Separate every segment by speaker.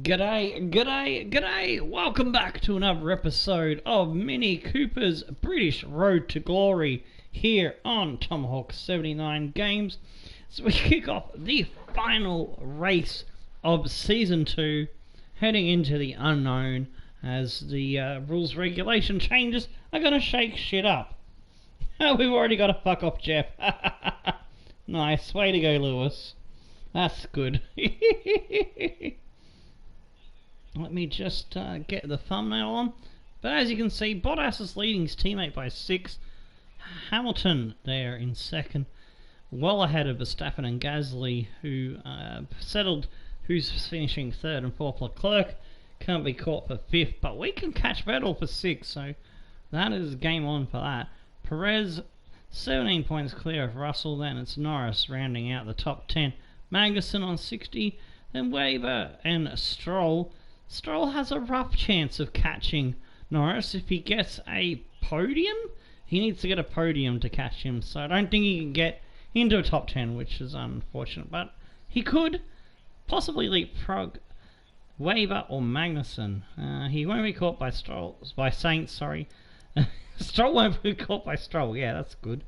Speaker 1: G'day, g'day, g'day! Welcome back to another episode of Minnie Cooper's British Road to Glory here on Tomahawk 79 Games. So we kick off the final race of Season 2, heading into the unknown as the rules regulation changes are going to shake shit up. We've already got a fuck off Jeff. Nice, way to go Lewis. That's good. Let me just get the thumbnail on. But as you can see, Bottas is leading his teammate by 6. Hamilton there in second, well ahead of Verstappen and Gasly, who settled who's finishing third, and fourth. Leclerc can't be caught for 5th, but we can catch Vettel for 6th, so that is game on for that. Perez 17 points clear of Russell, then it's Norris rounding out the top 10. Magnussen on 60, then Weber and Stroll. Stroll has a rough chance of catching Norris if he gets a podium. He needs to get a podium to catch him, so I don't think he can get into a top 10, which is unfortunate, but he could possibly leapfrog Weber or Magnussen. He won't be caught by Sainz, sorry. Stroll won't be caught by Stroll, yeah, that's good.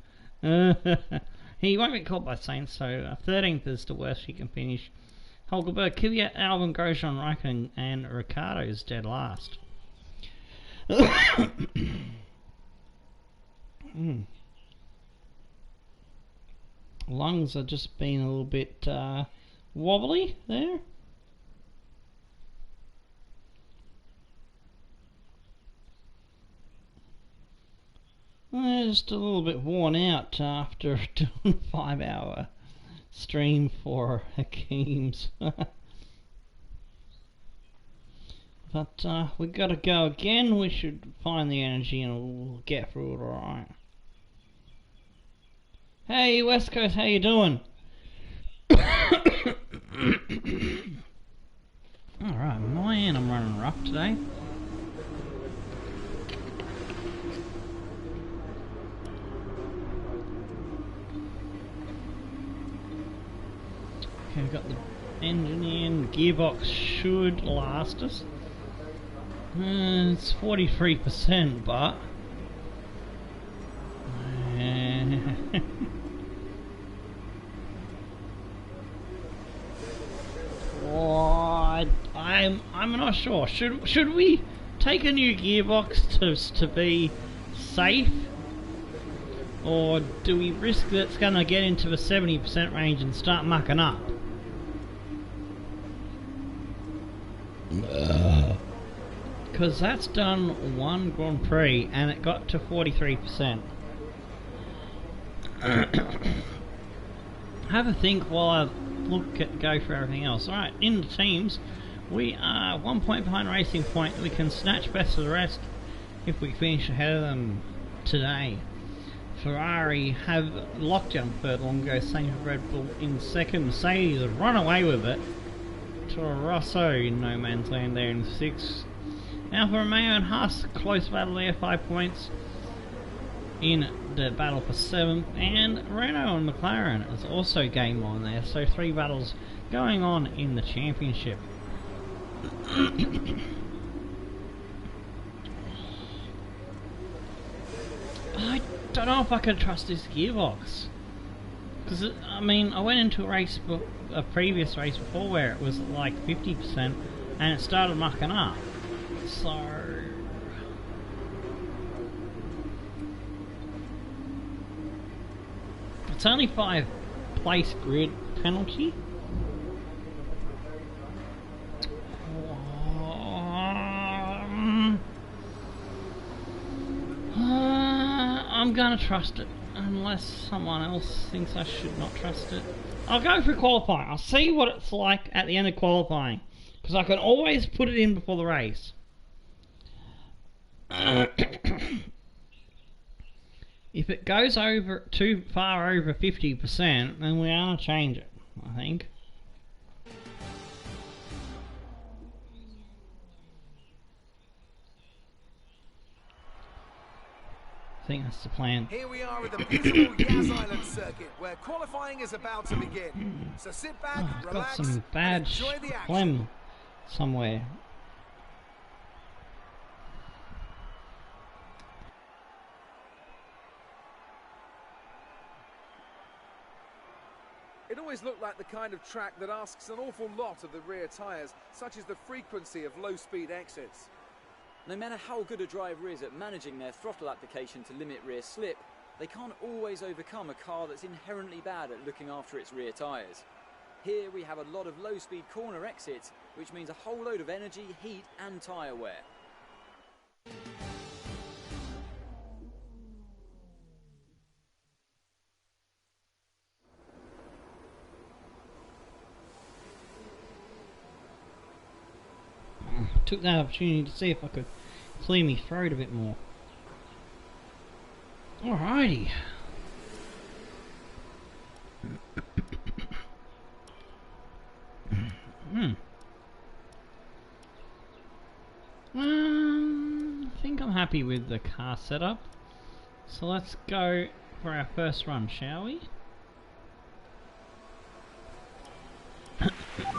Speaker 1: He won't be caught by Sainz, so 13th is the worst he can finish. Hulkenberg, Kvyat, Albon, Grosjean, Raikkonen, and Ricciardo is dead last. Lungs are just being a little bit wobbly there. Just a little bit worn out after doing a 5-hour stream for Hakeem's. But we gotta go again. We should find the energy and we'll get through it alright. Hey West Coast, how you doing? Alright, man, I'm running rough today. Okay, we've got the engine in, gearbox should last us. It's 43%, but... oh, I'm not sure. Should we take a new gearbox to be safe? Or do we risk that it's going to get into the 70% range and start mucking up? Because that's done one Grand Prix and it got to 43%. Have a think while I go for everything else. Alright, in the teams, we are 1 point behind Racing Point. We can snatch best of the rest if we finish ahead of them today. Ferrari have lockdown third, Longo, same for Red Bull in second. Mercedes have run away with it. Toro Rosso in no man's land there in 6th. Alfa Romeo and Haas, close battle there, 5 points in the battle for 7th. And Renault and McLaren is also game on there, so 3 battles going on in the championship. I don't know if I can trust this gearbox. Because, I mean, I went into a previous race before where it was like 50% and it started mucking up. So... it's only 5 place grid penalty. I'm gonna trust it, unless someone else thinks I should not trust it. I'll go for qualifying. I'll see what it's like at the end of qualifying, because I can always put it in before the race. If it goes over too far over 50%, then we are to change it, I think. I think that's the plan.
Speaker 2: Here we are at the beautiful Yas Island circuit, where qualifying is about to begin. So sit back, relax,
Speaker 1: got some bad
Speaker 2: enjoy the action.
Speaker 1: phlegm somewhere.
Speaker 2: It always looked like the kind of track that asks an awful lot of the rear tyres, such as the frequency of low-speed exits.
Speaker 3: No matter how good a driver is at managing their throttle application to limit rear slip, they can't always overcome a car that's inherently bad at looking after its rear tyres. Here we have a lot of low-speed corner exits, which means a whole load of energy, heat and tyre wear.
Speaker 1: Took that opportunity to see if I could clear me throat a bit more. Alrighty. I think I'm happy with the car setup. So let's go for our first run, shall we?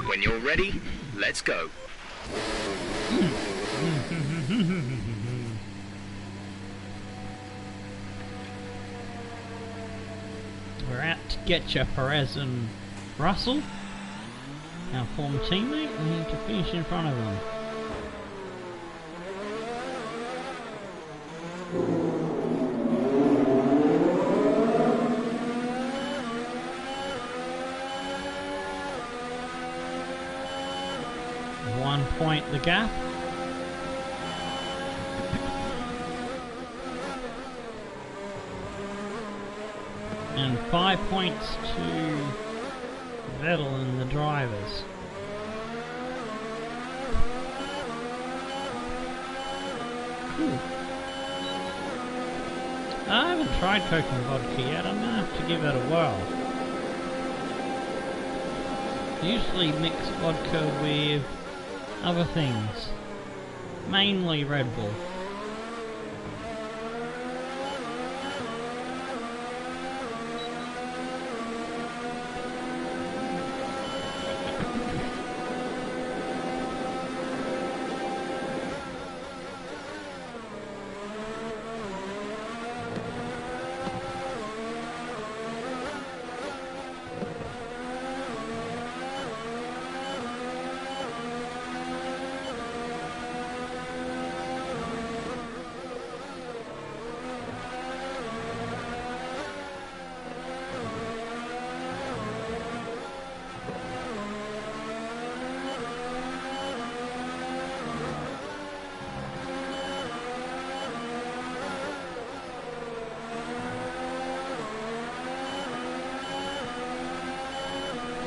Speaker 4: When you're ready, let's go.
Speaker 1: We're out to get you, Perez and Russell, our former teammate. We need to finish in front of them. The gap. And 5 points to Vettel and the drivers. Cool. I haven't tried Coke and vodka yet. I'm gonna have to give it a whirl. Usually mix vodka with other things, mainly Red Bull.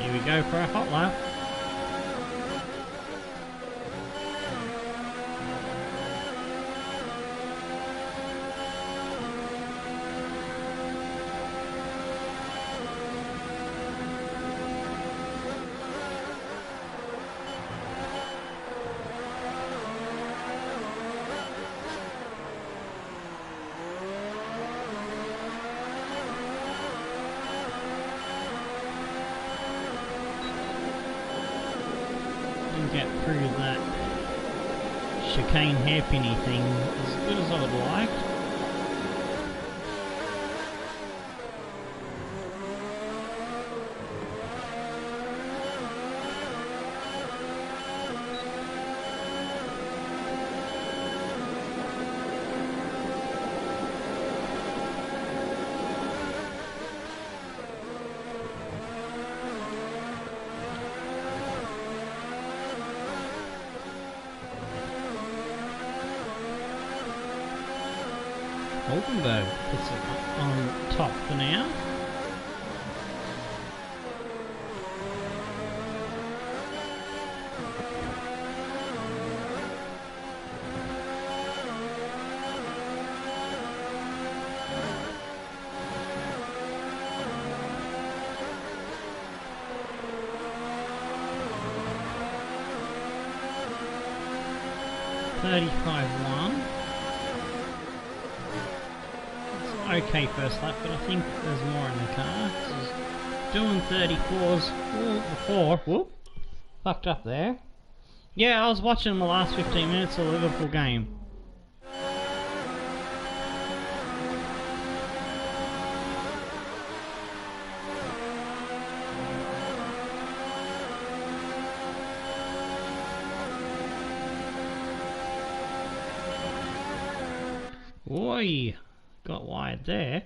Speaker 1: Here we go for a hot lap. Get through that chicane hairpinny thing as good as I would like. Oldenburg puts it on top for now. Okay, first lap, but I think there's more in the car. This is doing 34s before. Whoop, fucked up there. Yeah, I was watching the last 15 minutes of the Liverpool game. Oi! Got wide there.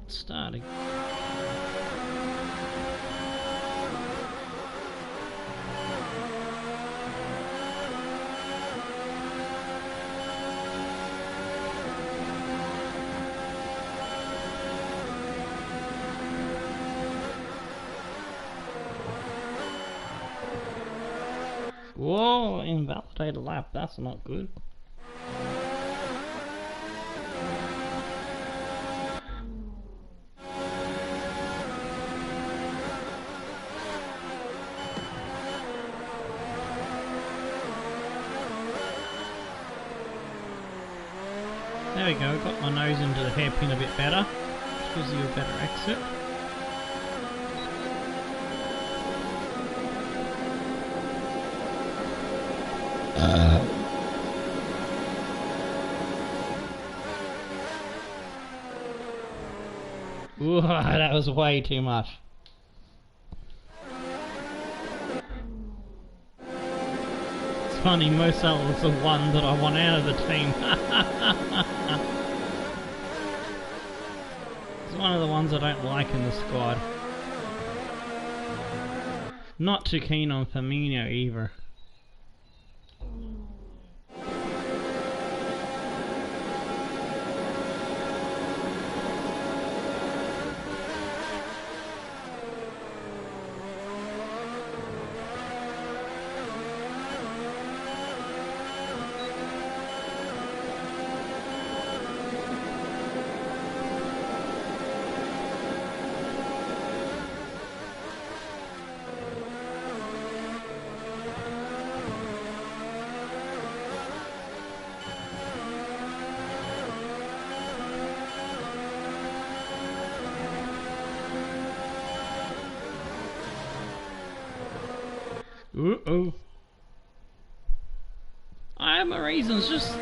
Speaker 1: Starting. Whoa, invalidated lap, that's not good. There we go, got my nose into the hairpin a bit better, which gives you a better exit. Ooh, that was way too much. It's funny, Mosel was the one that I want out of the team. It's one of the ones I don't like in the squad. Not too keen on Firmino either. Uh-oh. I have my reasons, just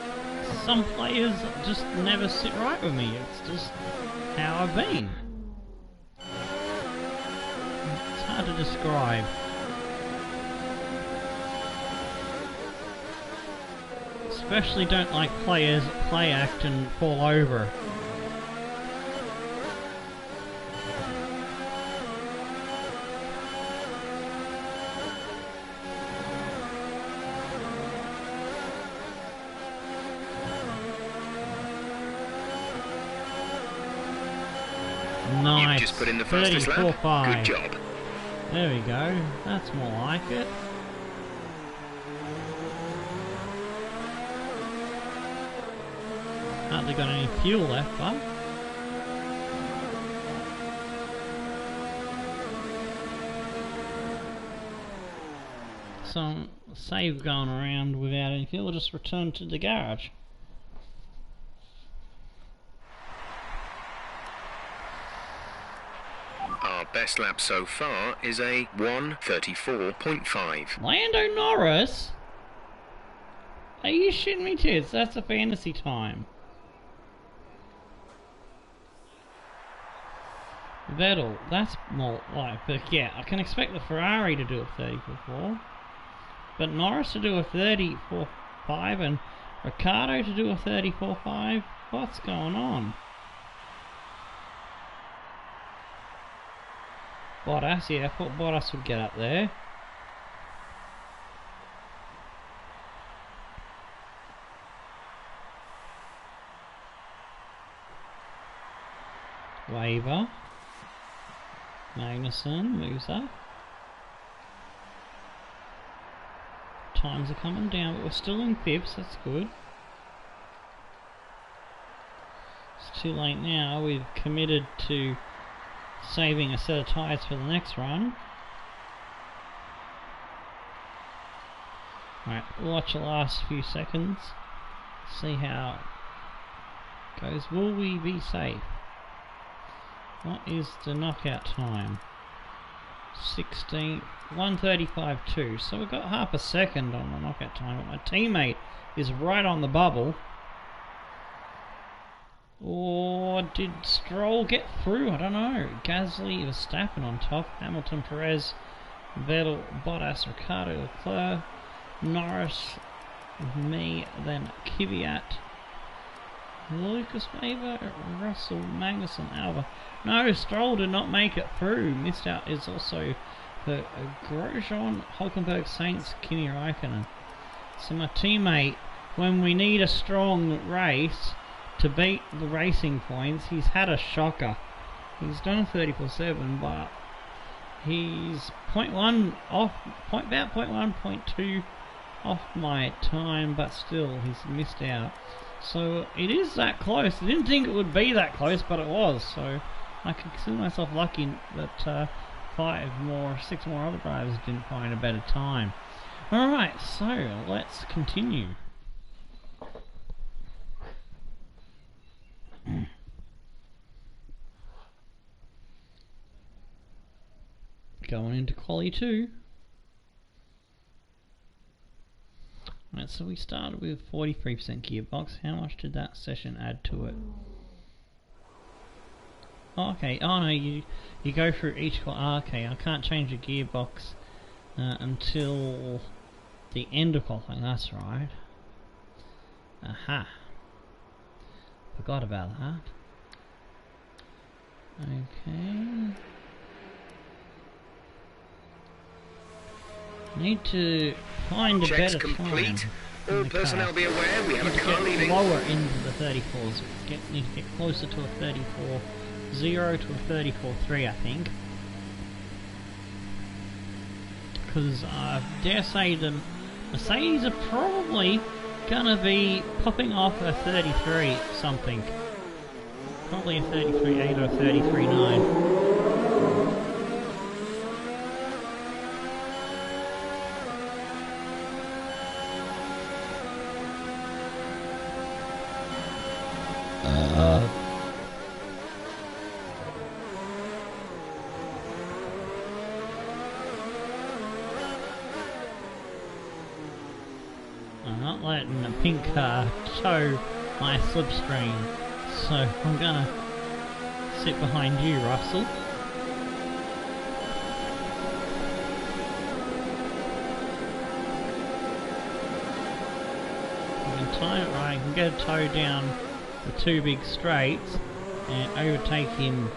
Speaker 1: some players just never sit right with me. It's just how I've been. It's hard to describe. Especially don't like players that play act and fall over. Nice.
Speaker 4: You've just put in the fastest lap.
Speaker 1: 34.5.
Speaker 4: Good job.
Speaker 1: There we go. That's more like it. Hardly got any fuel left, but some save going around without any fuel. We'll just return to the garage.
Speaker 4: Our best lap so far is a 1:34.5.
Speaker 1: Lando Norris? Are you shitting me tits? That's a fantasy time. Vettel, that's more like, but yeah, I can expect the Ferrari to do a 34.4, but Norris to do a 34.5 and Ricciardo to do a 34.5. What's going on? Bottas, yeah, I thought Bottas would get up there. Waver. Magnussen moves up. Times are coming down, but we're still in fifths, that's good. It's too late now, we've committed to saving a set of tyres for the next run. Alright, we'll watch the last few seconds, see how it goes. Will we be safe? What is the knockout time? 16th, 1:35.2. So we've got half a second on the knockout time, but my teammate is right on the bubble. Or did Stroll get through? I don't know. Gasly, Verstappen on top. Hamilton, Perez, Vettel, Bottas, Ricciardo, Leclerc, Norris, me, then Kvyat, Lucas Weber, Russell, Magnussen, Albon. No, Stroll did not make it through. Missed out is also the Grosjean, Hulkenberg, Sainz, Kimi Räikkönen. So my teammate, when we need a strong race to beat the racing points, he's had a shocker. He's done 34.7, but he's 0.1 off, about 0.1, 0.2 off my time, but still he's missed out. So it is that close. I didn't think it would be that close, but it was. So I consider myself lucky that 6 more other drivers didn't find a better time. Alright, so let's continue. Going into quali 2. Right, so we started with 43% gearbox. How much did that session add to it? Oh, okay. Oh no, you go through each. Okay, I can't change the gearbox until the end of qualifying. That's right. Aha. Forgot about that. Okay. Need to find a
Speaker 4: Checks
Speaker 1: better
Speaker 4: complete.
Speaker 1: time.
Speaker 4: All personnel be aware we have a car
Speaker 1: Get
Speaker 4: leaving.
Speaker 1: lower into the 34s. Need to get closer to a 34.0 to a 34.3, I think. Because I dare say the Mercedes are probably gonna be popping off a 33 something. Probably a 33.8 or a 33.9. I'm not letting the pink car tow my slipstream, so I'm gonna sit behind you, Russell. I can time it right, I can get a tow down the 2 big straights and overtake him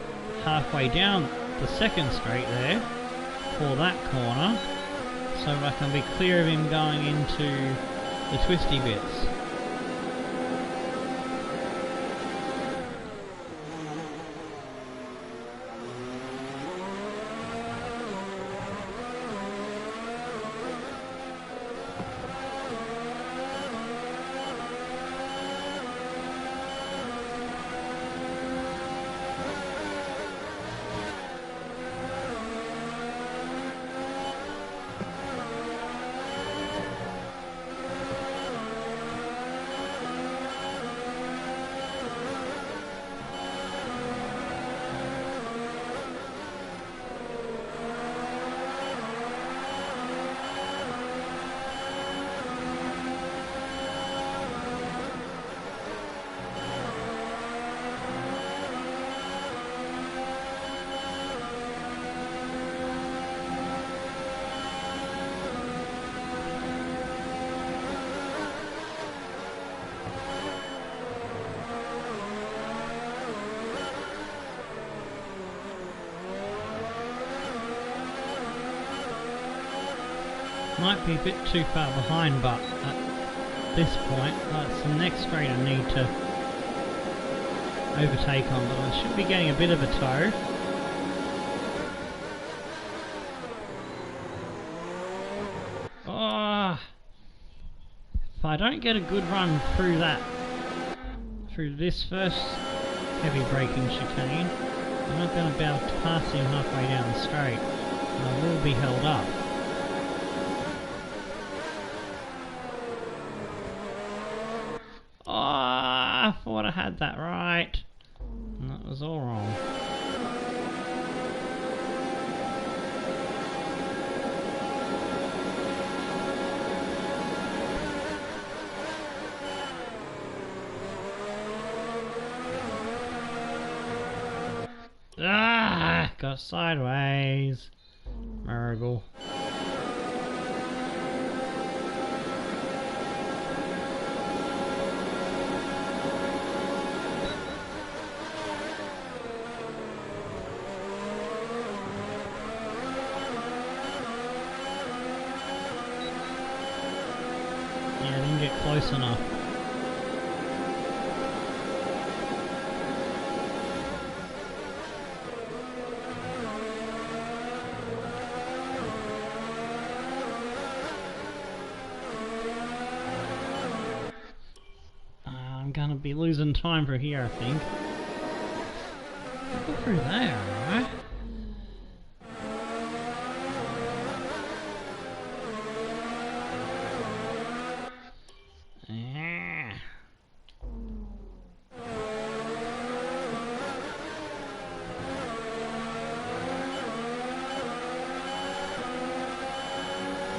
Speaker 1: halfway down the 2nd straight there for that corner, so I can be clear of him going into the twisty bits. Might be a bit too far behind, but at this point, that's the next straight I need to overtake on, but I should be getting a bit of a tow. Oh, if I don't get a good run through this first heavy braking chicane, I'm not going to be able to pass him halfway down the straight, and I will be held up. I thought I had that right, and that was all wrong. Ah, got sideways. Miracle. Yeah, I didn't get close enough. I'm gonna be losing time for here, I think. Go through there, alright? Yeah.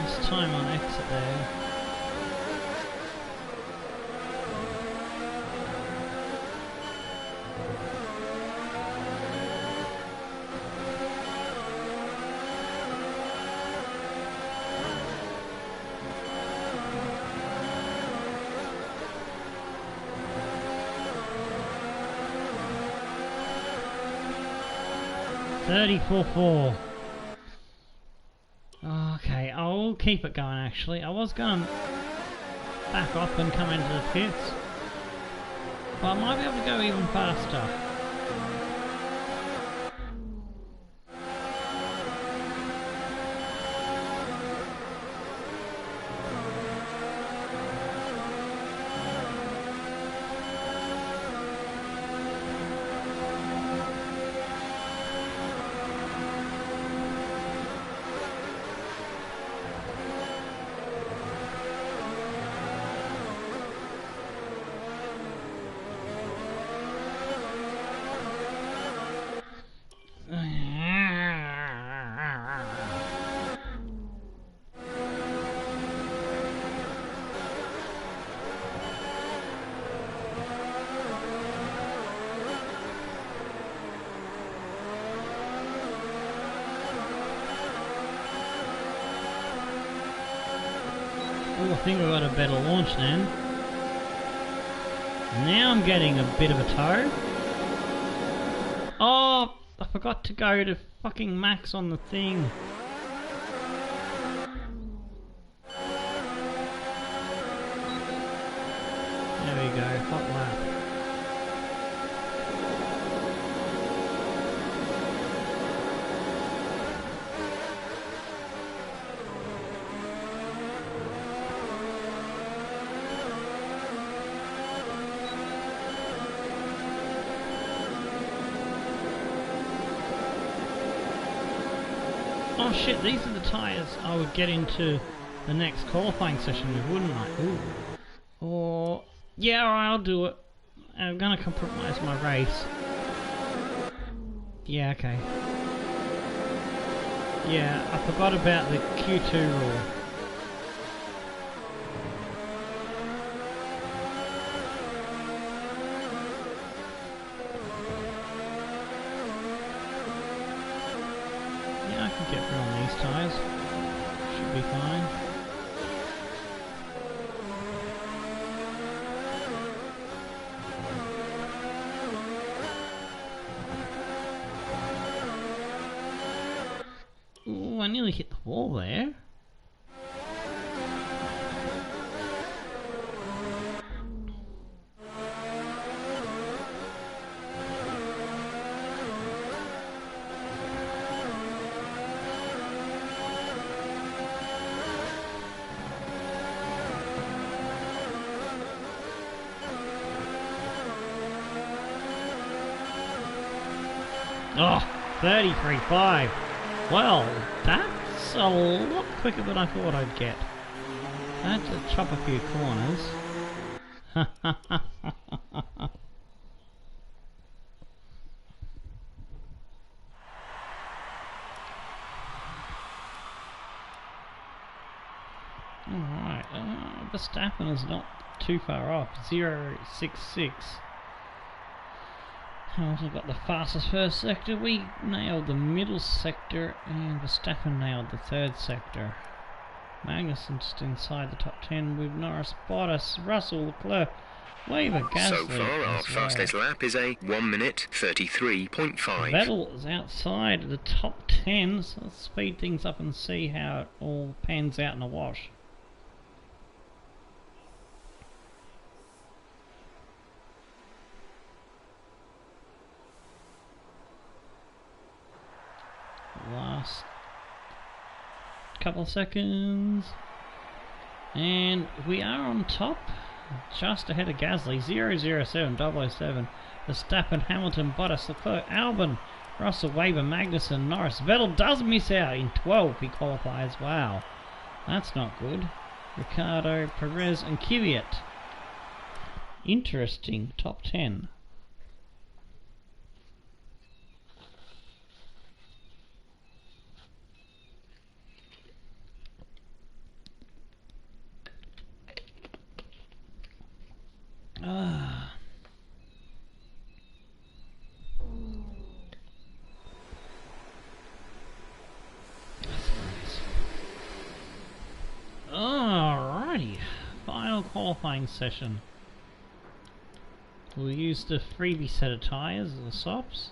Speaker 1: This time on exit there. $34.4. Okay, I'll keep it going actually. I was going to back off and come into the pits, but I might be able to go even faster. Oh, I think I got a better launch then. Now I'm getting a bit of a tow. Oh, I forgot to go to fucking max on the thing. There we go, hot lap. Oh shit, these are the tyres I would get into the next qualifying session with, wouldn't I? Ooh. Or, yeah, alright, I'll do it. I'm gonna compromise my race. Yeah, okay. Yeah, I forgot about the Q2 rule. Yeah, I can get through on these tyres. Should be fine. Ooh, I nearly hit the wall there. Oh, 33.5. Well, that's a lot quicker than I thought I'd get. I had to chop a few corners. Alright, Verstappen is not too far off. 0.66. Hamilton got the fastest first sector. We nailed the middle sector, and Verstappen nailed the third sector. Magnussen just inside the top 10 with Norris, Bottas, Russell, Leclerc, Weber, Gasly.
Speaker 4: So far, our fastest lap is a 1 minute 33.5.
Speaker 1: Vettel is outside the top 10, so let's speed things up and see how it all pans out in the wash. Last couple of seconds, and we are on top, just ahead of Gasly. 007 007. Verstappen, Hamilton, Bottas, Leclerc, Albon, Russell, Weber, Magnussen, Norris. Vettel does miss out in 12th. He qualifies. Wow, that's not good. Ricardo, Perez, and Kvyat. Interesting top 10. Alrighty, final qualifying session. We'll use the freebie set of tyres as the softs.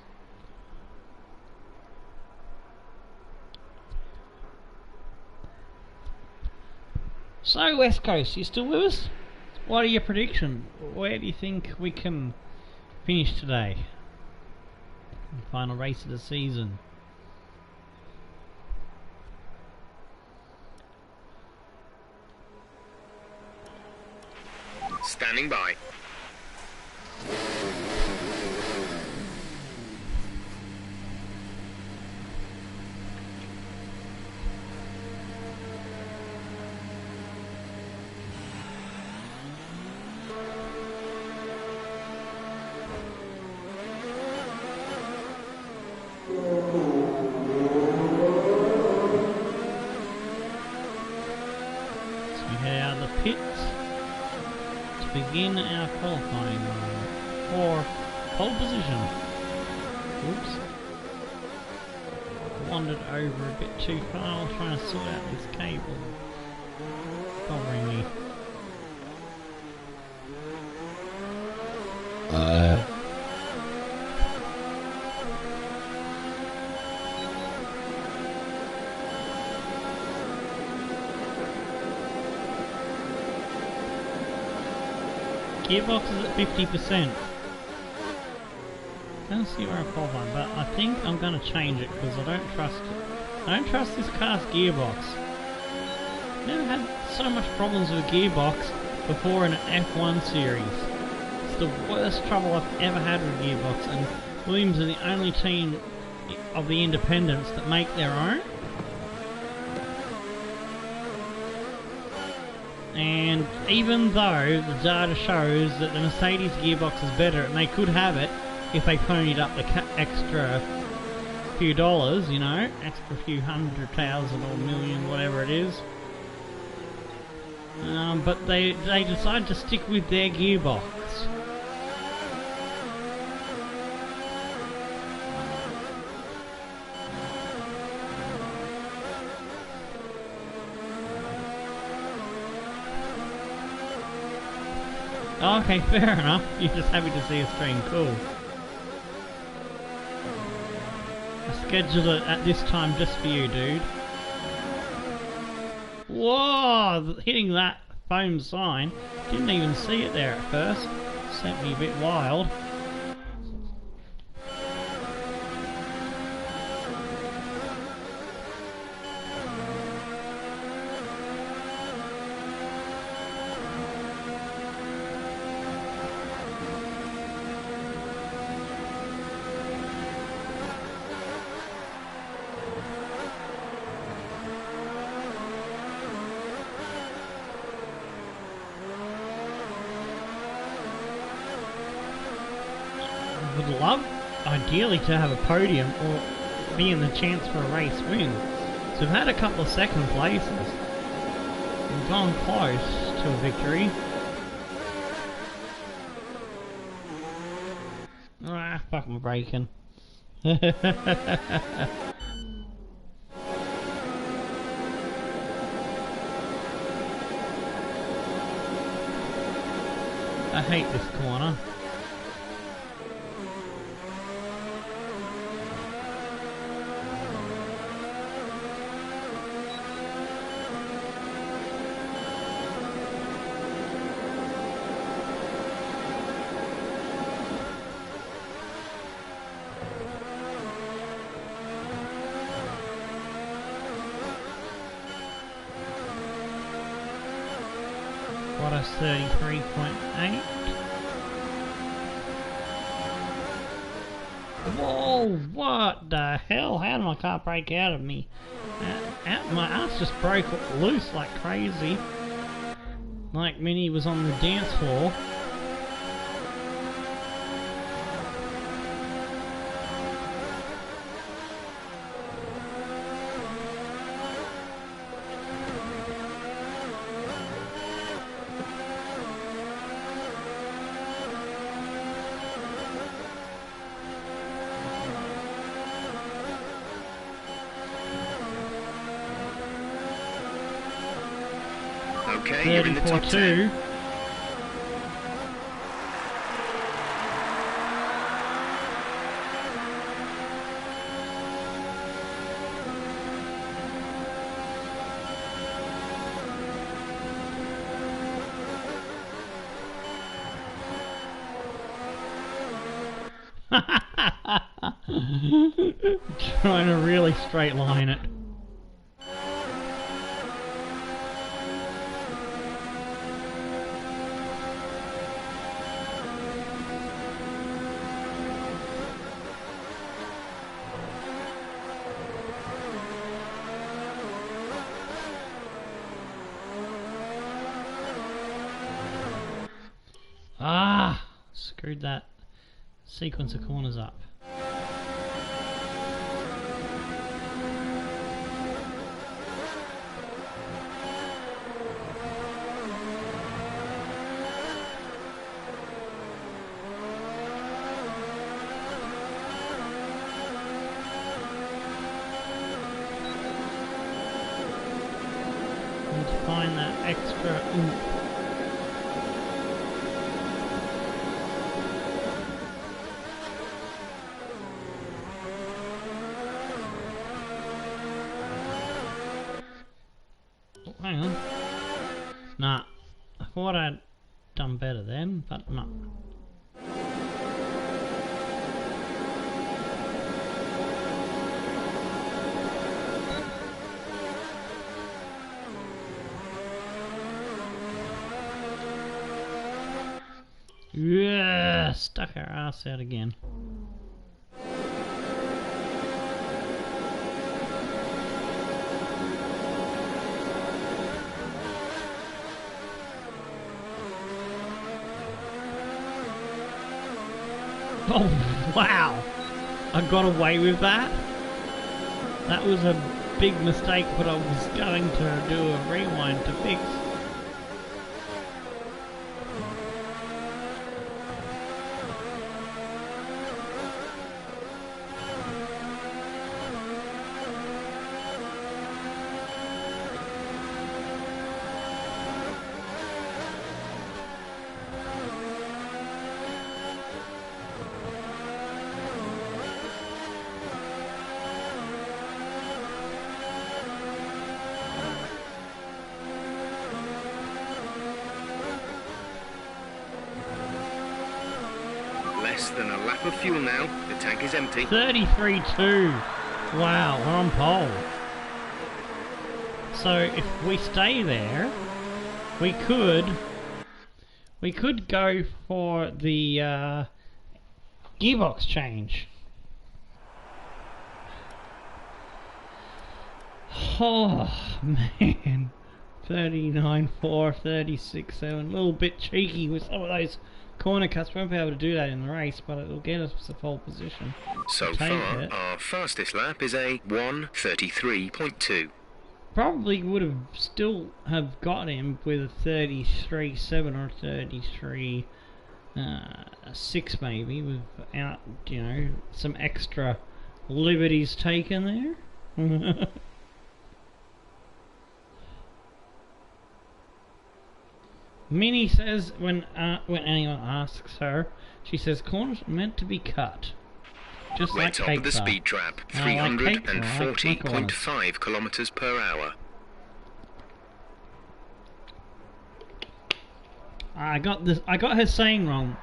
Speaker 1: So West Coast, you still with us? What are your predictions? Where do you think we can finish today? The final race of the season.
Speaker 4: Standing by.
Speaker 1: Begin our qualifying for pole position. Oops. Wandered over a bit too far. I was trying to sort out this cable bothering me. Gearbox is at 50%. Don't see where I'm qualifying, but I think I'm going to change it because I don't trust it. I don't trust this car's gearbox. Never had so much problems with a gearbox before in an F1 series. It's the worst trouble I've ever had with gearbox, and Williams are the only team of the independents that make their own. And even though the data shows that the Mercedes gearbox is better, and they could have it if they ponied up the extra few dollars, you know, extra few 100,000 or million, whatever it is. But they decide to stick with their gearbox. Okay, fair enough. You're just happy to see a stream. Cool. I scheduled it at this time just for you, dude. Whoa! Hitting that foam sign. Didn't even see it there at first. Sent me a bit wild. Would love, ideally, to have a podium or be in the chance for a race win. So we've had a couple of second places. We've gone close to a victory. Fuck my braking. I hate this corner. What is 33.8? Whoa, what the hell? How did my car break out of me? My ass just broke loose like crazy. Like Minnie was on the dance floor.
Speaker 4: Okay, you're in the top 10.
Speaker 1: 34.2. Trying to really straight line it. Ah, screwed that sequence of corners up. Need to find that extra oomph. Hang on. Nah. I thought I'd done better then, but no. Yeah, stuck our ass out again. Oh, wow! I got away with that? That was a big mistake, but I was going to do a rewind to fix.
Speaker 4: Less than a lap of fuel now. The tank is empty.
Speaker 1: 33.2. Wow, we're on pole. So if we stay there, we could go for the gearbox change. Oh man, 39.4, 36.7. A little bit cheeky with some of those corner cuts. We won't be able to do that in the race, but it'll get us the pole position.
Speaker 4: So far, our fastest lap is a 1:33.2.
Speaker 1: Probably would have still have got him with a 33.7 or 33. 6 maybe, without, you know, some extra liberties taken there. Minnie says when anyone asks her, she says corners are meant to be cut. Just
Speaker 4: We're
Speaker 1: like
Speaker 4: top
Speaker 1: cake
Speaker 4: of the
Speaker 1: bar.
Speaker 4: speed trap,
Speaker 1: Like cake bar,
Speaker 4: 340.5 kilometers per hour.
Speaker 1: I got her saying wrong.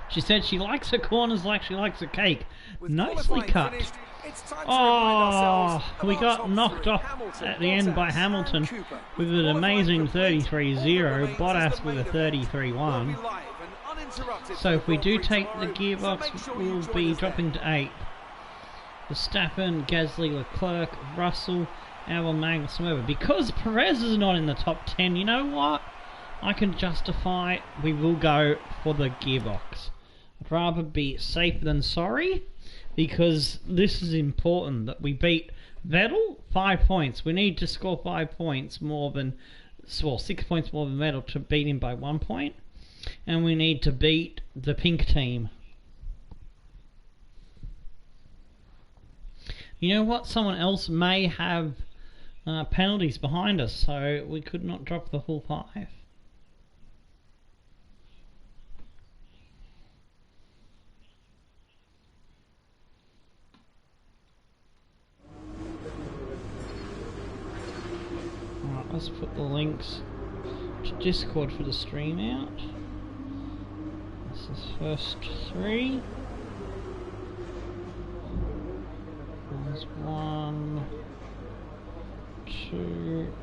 Speaker 1: She said she likes her corners like she likes her cake.
Speaker 2: With
Speaker 1: Nicely
Speaker 2: qualifying
Speaker 1: cut.
Speaker 2: finished, it's time to remind ourselves
Speaker 1: Oh,
Speaker 2: of
Speaker 1: we
Speaker 2: our
Speaker 1: got
Speaker 2: top
Speaker 1: knocked
Speaker 2: three.
Speaker 1: off
Speaker 2: Hamilton,
Speaker 1: at the end by
Speaker 2: Bottas,
Speaker 1: Hamilton
Speaker 2: and Cooper.
Speaker 1: with an
Speaker 2: Qualifying
Speaker 1: amazing
Speaker 2: complete,
Speaker 1: 33.0,
Speaker 2: all that remains
Speaker 1: Bottas
Speaker 2: is the
Speaker 1: with a
Speaker 2: main event.
Speaker 1: 33.1.
Speaker 2: We'll be live and uninterrupted
Speaker 1: So if we
Speaker 2: for
Speaker 1: do
Speaker 2: Grand Prix
Speaker 1: take the
Speaker 2: tomorrow,
Speaker 1: gearbox,
Speaker 2: so make sure
Speaker 1: we'll
Speaker 2: you join
Speaker 1: be
Speaker 2: us
Speaker 1: dropping
Speaker 2: there.
Speaker 1: to 8th. Verstappen, Gasly, Leclerc, Russell, Albon, Magnus, Weber. Because Perez is not in the top 10, you know what? I can justify we will go for the gearbox. I'd rather be safe than sorry, because this is important that we beat Vettel 5 points. We need to score 5 points more than, well, 6 points more than Vettel to beat him by 1 point. And we need to beat the pink team. You know what? Someone else may have penalties behind us, so we could not drop the full 5. Alright, let's put the links to Discord for the stream out. This is first 3. There's 1, 2,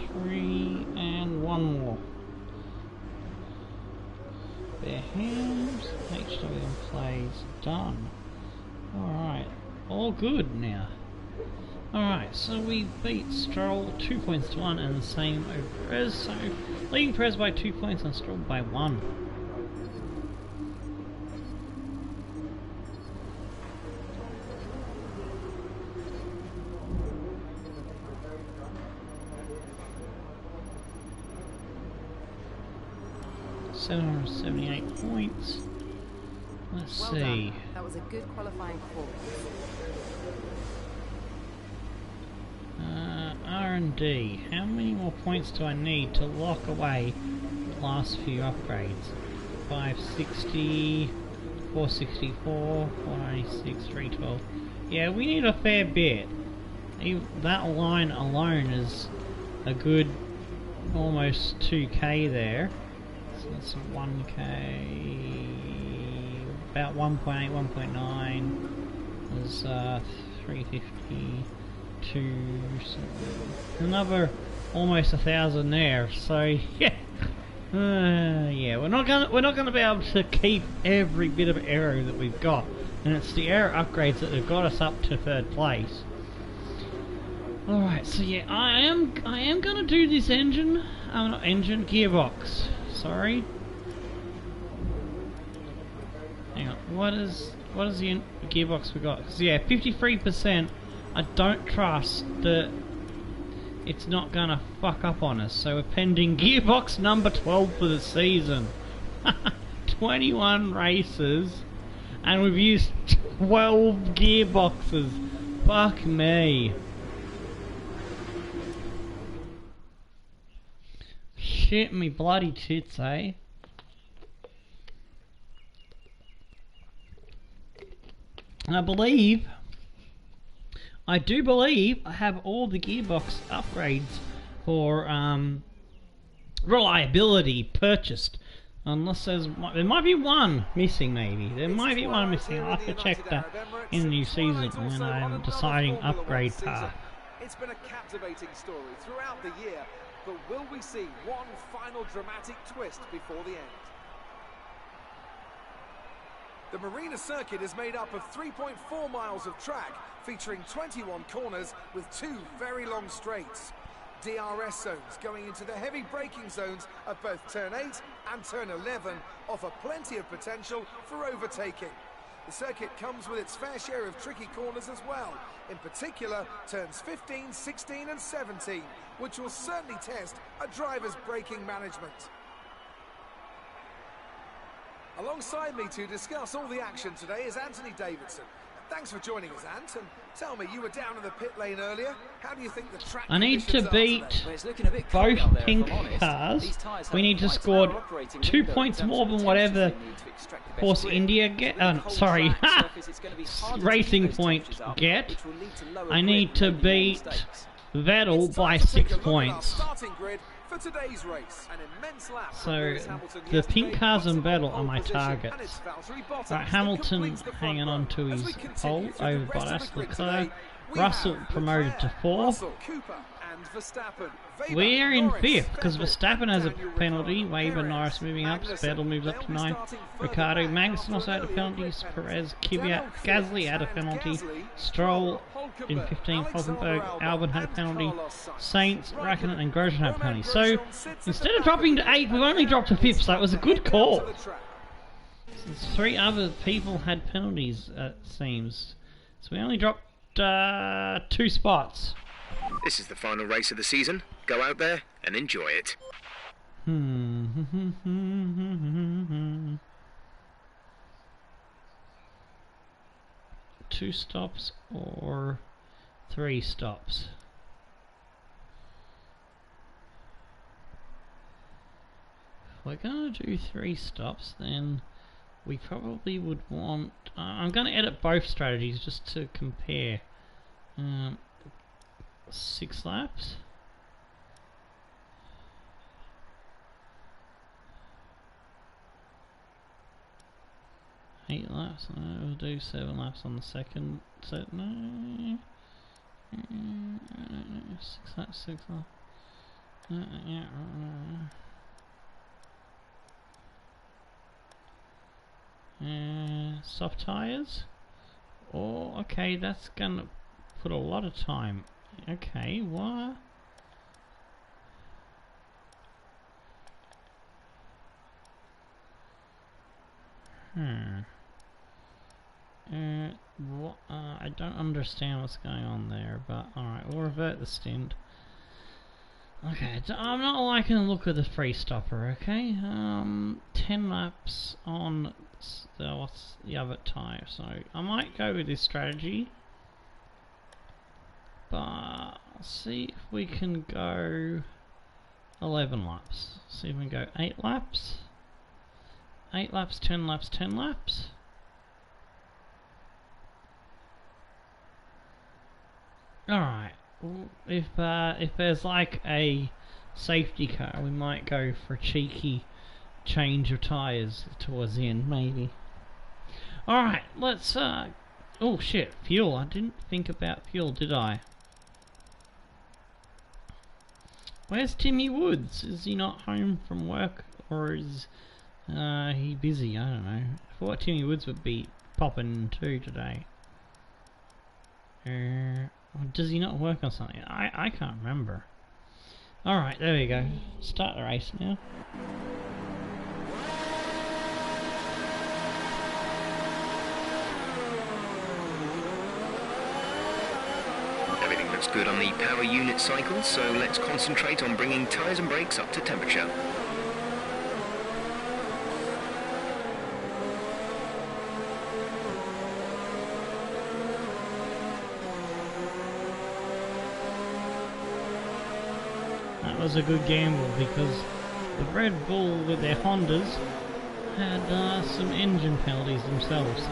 Speaker 1: 3, and 1 more. Bare hands, HWM plays, done. Alright, all good now. Alright, so we beat Stroll 2 points to 1 and the same over Perez, so leading Perez by 2 points and Stroll by 1. $778 points. Let's
Speaker 5: Well
Speaker 1: see.
Speaker 5: done. That was a good qualifying performance.
Speaker 1: R&D. How many more points do I need to lock away the last few upgrades? 560, 464, 496, 312. Yeah, we need a fair bit. That line alone is a good almost 2k there. So that's 1k, about 1.8, 1.9. There's 350. Another almost 1,000 there. So yeah, yeah, we're not gonna be able to keep every bit of aero that we've got, and it's the aero upgrades that have got us up to 3rd place. All right, so yeah, I am gonna do this engine, not engine, gearbox. Sorry. Hang on, what is the gearbox we got? 'Cause yeah, 53%. I don't trust that it's not gonna fuck up on us, so we're pending gearbox number 12 for the season. 21 races, and we've used 12 gearboxes. Fuck me. Shit me bloody tits, eh? And I do believe I have all the gearbox upgrades for reliability purchased. Unless there might be one missing, maybe. There might be one missing. I'll have to check that in the new season when I'm deciding upgrade path.
Speaker 2: It's been a captivating story throughout the year, but will we see one final dramatic twist before the end? The Marina circuit is made up of 3.4 miles of track, featuring 21 corners with 2 very long straights. DRS zones going into the heavy braking zones of both turn 8 and turn 11 offer plenty of potential for overtaking. The circuit comes with its fair share of tricky corners as well, in particular turns 15, 16 and 17, which will certainly test a driver's braking management. Alongside me to discuss all the action today is Anthony Davidson. Thanks for joining us, Ant. And tell me, you were down in the pit lane earlier. How do you think the track
Speaker 1: I need to
Speaker 2: conditions are
Speaker 1: beat
Speaker 2: today?
Speaker 3: Well, it's looking a bit cold
Speaker 1: both
Speaker 3: out there,
Speaker 1: pink
Speaker 3: if I'm honest.
Speaker 1: cars.
Speaker 3: These tyres
Speaker 1: We
Speaker 3: have
Speaker 1: need to
Speaker 3: quite a
Speaker 1: score
Speaker 3: narrow operating
Speaker 1: 2
Speaker 3: window in
Speaker 1: points
Speaker 3: terms
Speaker 1: more
Speaker 3: of
Speaker 1: than
Speaker 3: the
Speaker 1: whatever
Speaker 3: temperatures they need to extract the best
Speaker 1: Force
Speaker 3: grip.
Speaker 1: India
Speaker 3: With
Speaker 1: get.
Speaker 3: a really cold
Speaker 1: Sorry,
Speaker 3: track surface, it's gonna be harder to
Speaker 1: Racing
Speaker 3: keep those
Speaker 1: Point
Speaker 3: temperatures up,
Speaker 1: get.
Speaker 3: which will lead to lower
Speaker 1: I
Speaker 3: grip
Speaker 1: need
Speaker 3: and
Speaker 1: to
Speaker 3: maybe more
Speaker 1: beat
Speaker 3: mistakes.
Speaker 1: Vettel
Speaker 2: It's
Speaker 1: by
Speaker 2: time to take
Speaker 1: 6
Speaker 2: a look at our
Speaker 1: points.
Speaker 2: starting grid for today's race. An immense lap from
Speaker 1: So
Speaker 2: Lewis Hamilton
Speaker 1: the pink
Speaker 2: yesterday
Speaker 1: cars
Speaker 2: puts
Speaker 1: and
Speaker 2: him on
Speaker 1: Vettel are
Speaker 2: pole
Speaker 1: my
Speaker 2: position, and
Speaker 1: targets.
Speaker 2: it's Valtteri Bottas
Speaker 1: Right,
Speaker 2: that
Speaker 1: Hamilton
Speaker 2: completes the front
Speaker 1: hanging on to
Speaker 2: row. As
Speaker 1: his
Speaker 2: we continue
Speaker 1: pole
Speaker 2: through
Speaker 1: over
Speaker 2: the rest of
Speaker 1: Bottas,
Speaker 2: the grid
Speaker 1: Leclerc,
Speaker 2: today, we
Speaker 1: Russell
Speaker 2: have
Speaker 1: promoted to
Speaker 2: Leclerc,
Speaker 1: 4th.
Speaker 2: Russell, Cooper, and Verstappen. Weber,
Speaker 1: We're in
Speaker 2: Norris,
Speaker 1: 5th because
Speaker 2: Vettel,
Speaker 1: Verstappen has a
Speaker 2: Daniel
Speaker 1: penalty.
Speaker 2: Ricciardo,
Speaker 1: Weber,
Speaker 2: Perez,
Speaker 1: Norris moving up.
Speaker 2: Magnussen.
Speaker 1: Vettel moves up
Speaker 2: They'll
Speaker 1: to
Speaker 2: be
Speaker 1: 9.
Speaker 2: starting further
Speaker 1: Ricardo,
Speaker 2: back
Speaker 1: Magnussen
Speaker 2: after
Speaker 1: also
Speaker 2: an
Speaker 1: had a
Speaker 2: earlier
Speaker 1: penalty.
Speaker 2: grid penalty.
Speaker 1: Perez,
Speaker 2: Daniel
Speaker 1: Kvyat, Gasly had a
Speaker 2: Fiat,
Speaker 1: penalty.
Speaker 2: Gasly,
Speaker 1: Stroll in
Speaker 2: Hulkenberg,
Speaker 1: 15.
Speaker 2: Alexander
Speaker 1: Hulkenberg, Albon had a
Speaker 2: and
Speaker 1: penalty.
Speaker 2: Carlos Sainz.
Speaker 1: Saints, Raikkonen, and Grosjean had a penalty.
Speaker 2: Romain
Speaker 1: So
Speaker 2: Grosjean sits at
Speaker 1: instead
Speaker 2: the
Speaker 1: of
Speaker 2: back
Speaker 1: dropping
Speaker 2: the
Speaker 1: to 8th,
Speaker 2: grid.
Speaker 1: we've only dropped to 5th. So that was a good
Speaker 2: Head down
Speaker 1: call.
Speaker 2: to the track.
Speaker 1: 3 other people had penalties, it seems. So we only dropped 2 spots.
Speaker 4: This is the final race of the season. Go out there and enjoy it.
Speaker 1: 2 stops or 3 stops? If we're gonna do 3 stops, then we probably would want... I'm gonna edit both strategies just to compare. 6 laps. 8 laps. No, we'll do 7 laps on the second set. No. 6 laps, 6 laps. Soft tires. Oh, okay, that's gonna put a lot of time. Okay, what? I don't understand what's going on there, but alright, we'll revert the stint. Okay, I'm not liking the look of the free stopper, okay? 10 laps on what's the other tyre, so I might go with this strategy. But I'll see if we can go 11 laps. See if we can go 8 laps. 8 laps, 10 laps, 10 laps. Alright, if there's like a safety car, we might go for a cheeky change of tyres towards the end, maybe. Alright, let's, oh shit, fuel. I didn't think about fuel, did I? Where's Timmy Woods? Is he not home from work, or is he busy? I don't know. I thought Timmy Woods would be popping too today. Or does he not work on something? I can't remember. Alright, there we go. Start the race now.
Speaker 4: Everything looks good on the power unit cycle, so let's concentrate on bringing tyres and brakes up to temperature.
Speaker 1: That was a good gamble because the Red Bull with their Hondas had some engine penalties themselves.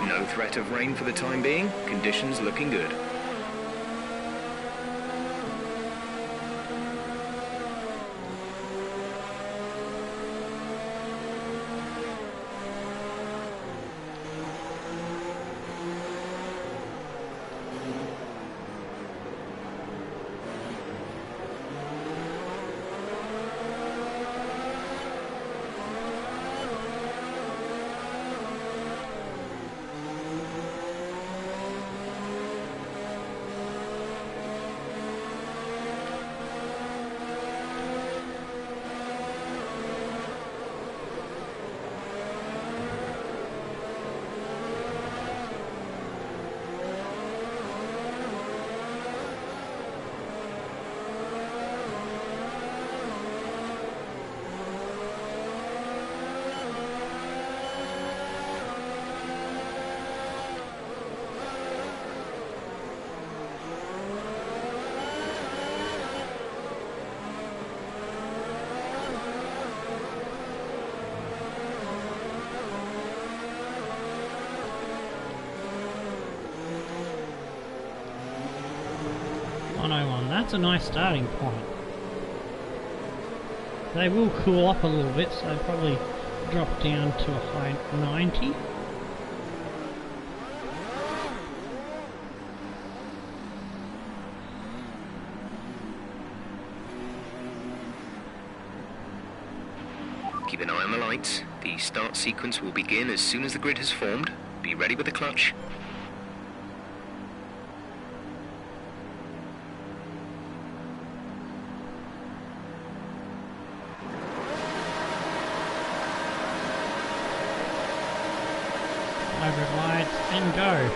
Speaker 4: No threat of rain for the time being. Conditions looking good.
Speaker 1: 101. That's a nice starting point. They will cool up a little bit, so they'll probably drop down to a high 90.
Speaker 4: Keep an eye on the lights. The start sequence will begin as soon as the grid has formed. Be ready with the clutch.
Speaker 1: Over lights and go.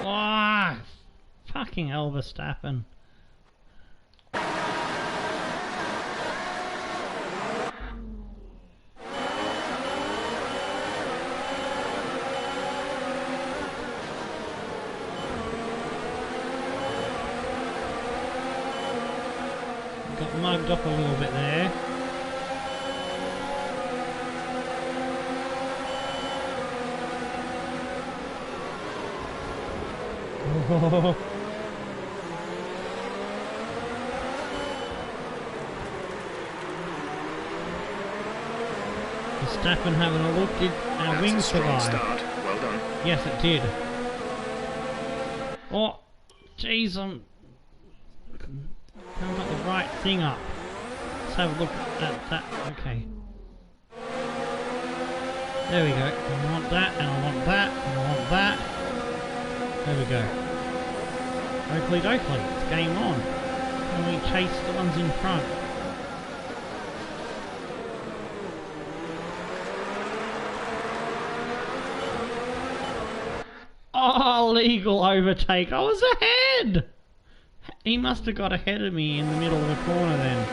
Speaker 1: Oh, fucking hell, Verstappen. Got mugged up a little bit there. Oh. Verstappen having a look. Did our wing survive?
Speaker 4: Start. Well done.
Speaker 1: Yes, it did. Oh, jeez, I'm got the right thing up. Let's have a look at that. Okay. There we go. I want that, and I want that, and I want that. There we go. Oakley dokley, it's game on. And we chase the ones in front. Oh, legal overtake. I was ahead! He must have got ahead of me in the middle of the corner then.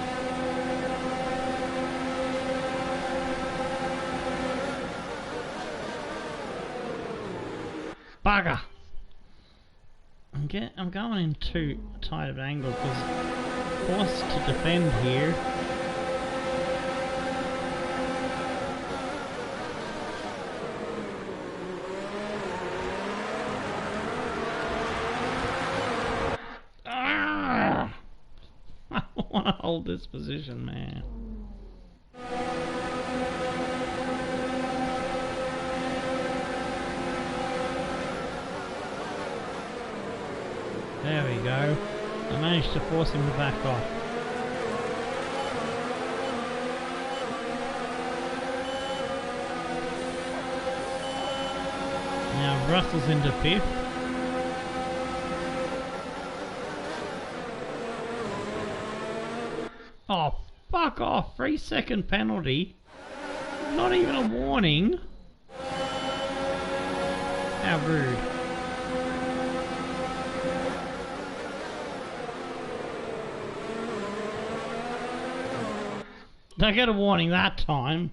Speaker 1: Bugger! I'm going in too tight of an angle because I'm forced to defend here. I want to hold this position, man. There we go. I managed to force him to back off. Now Russell's into fifth. Oh, fuck off. 3-second penalty. Not even a warning. How rude. They get a warning that time.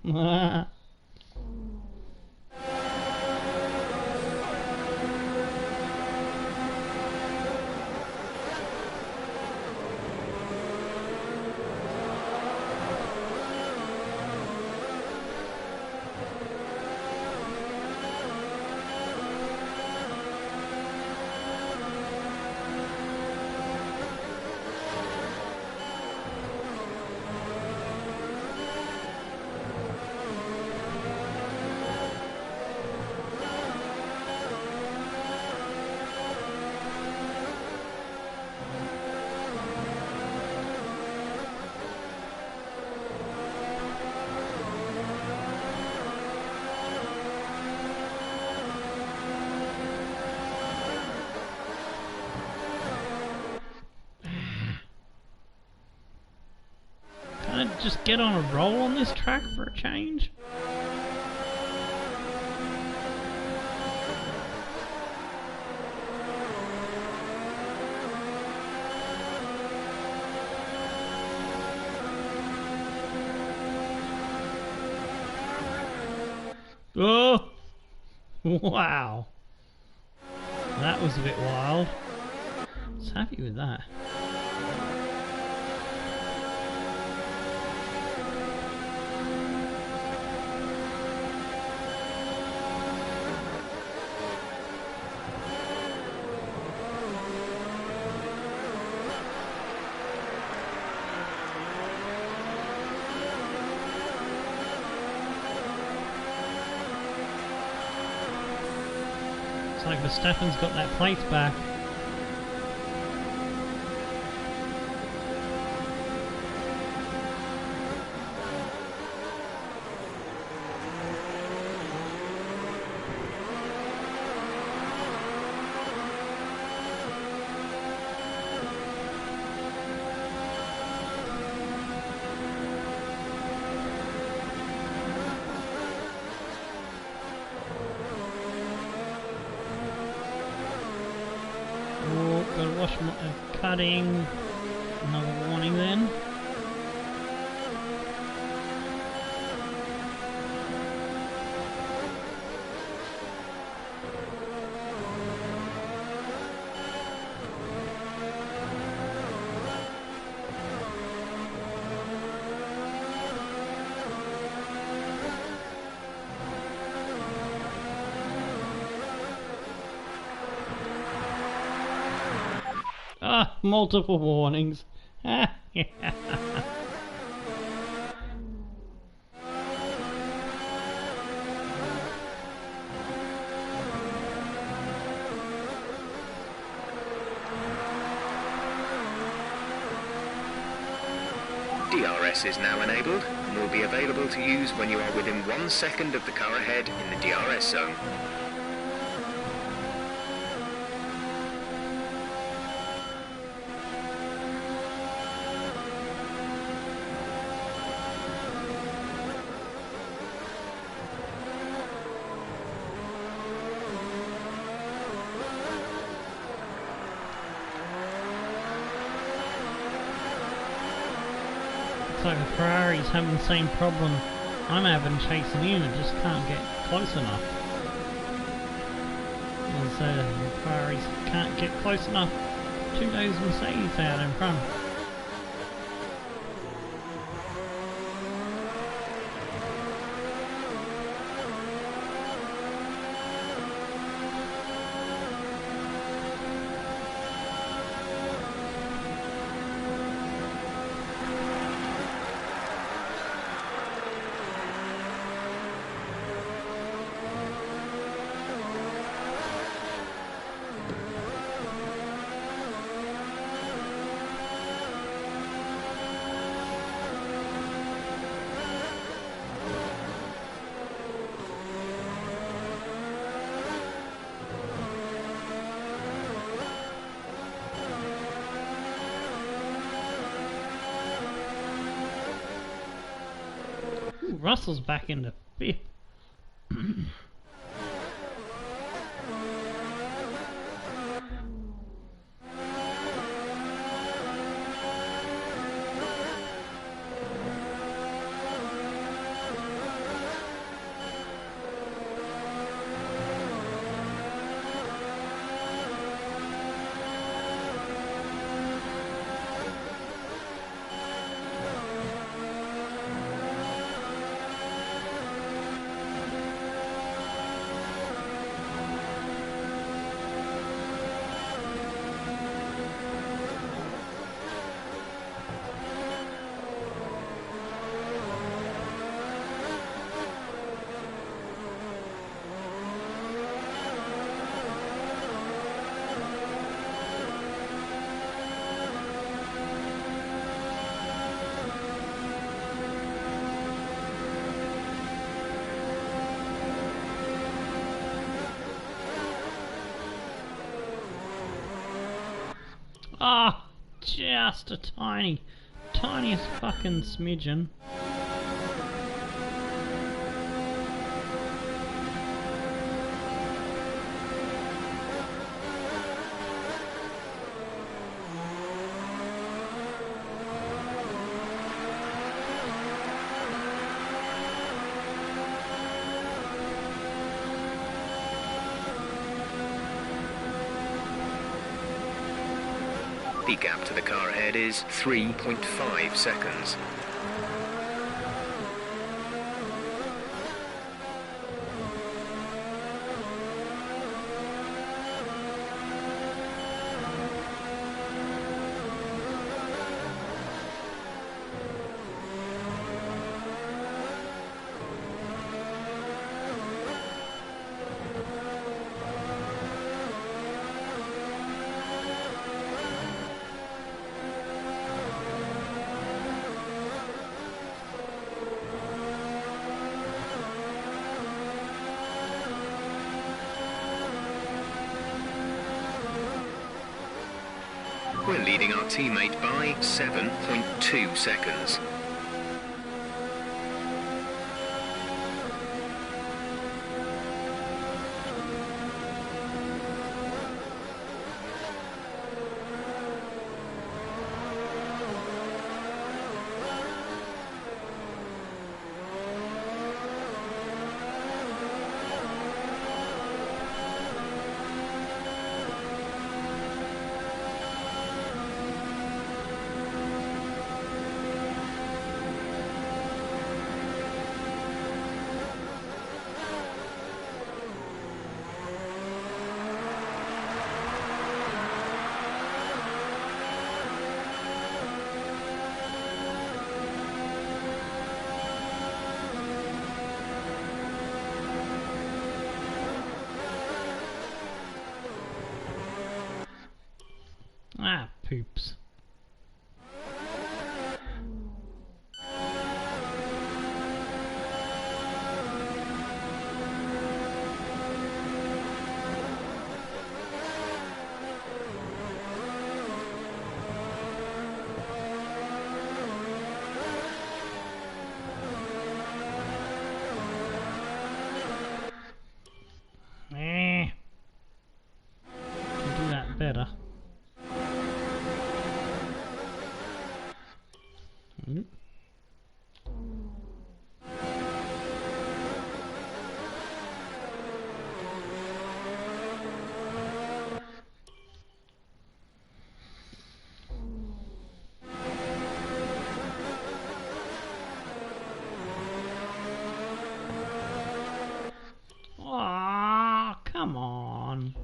Speaker 1: Just get on a roll on this track for a change? Oh! Wow! That was a bit wild. I was happy with that. Looks like Verstappen's got that plate back. Oh, gotta watch my cutting. Another warning then. Ah, multiple warnings. Ah, yeah.
Speaker 4: DRS is now enabled and will be available to use when you are within 1 second of the car ahead in the DRS zone.
Speaker 1: Looks like the Ferrari's having the same problem I'm having chasing in, and just can't get close enough. As the Ferraris can't get close enough to those Mercedes out in front. Ooh, Russell's back into fifth. Ah, just a tiniest fucking smidgen.
Speaker 4: The gap to the car ahead is 3.5 seconds. We're leading our teammate by 7.2 seconds.
Speaker 1: Ah, poops. Can do that better. Nope. Aw, come on.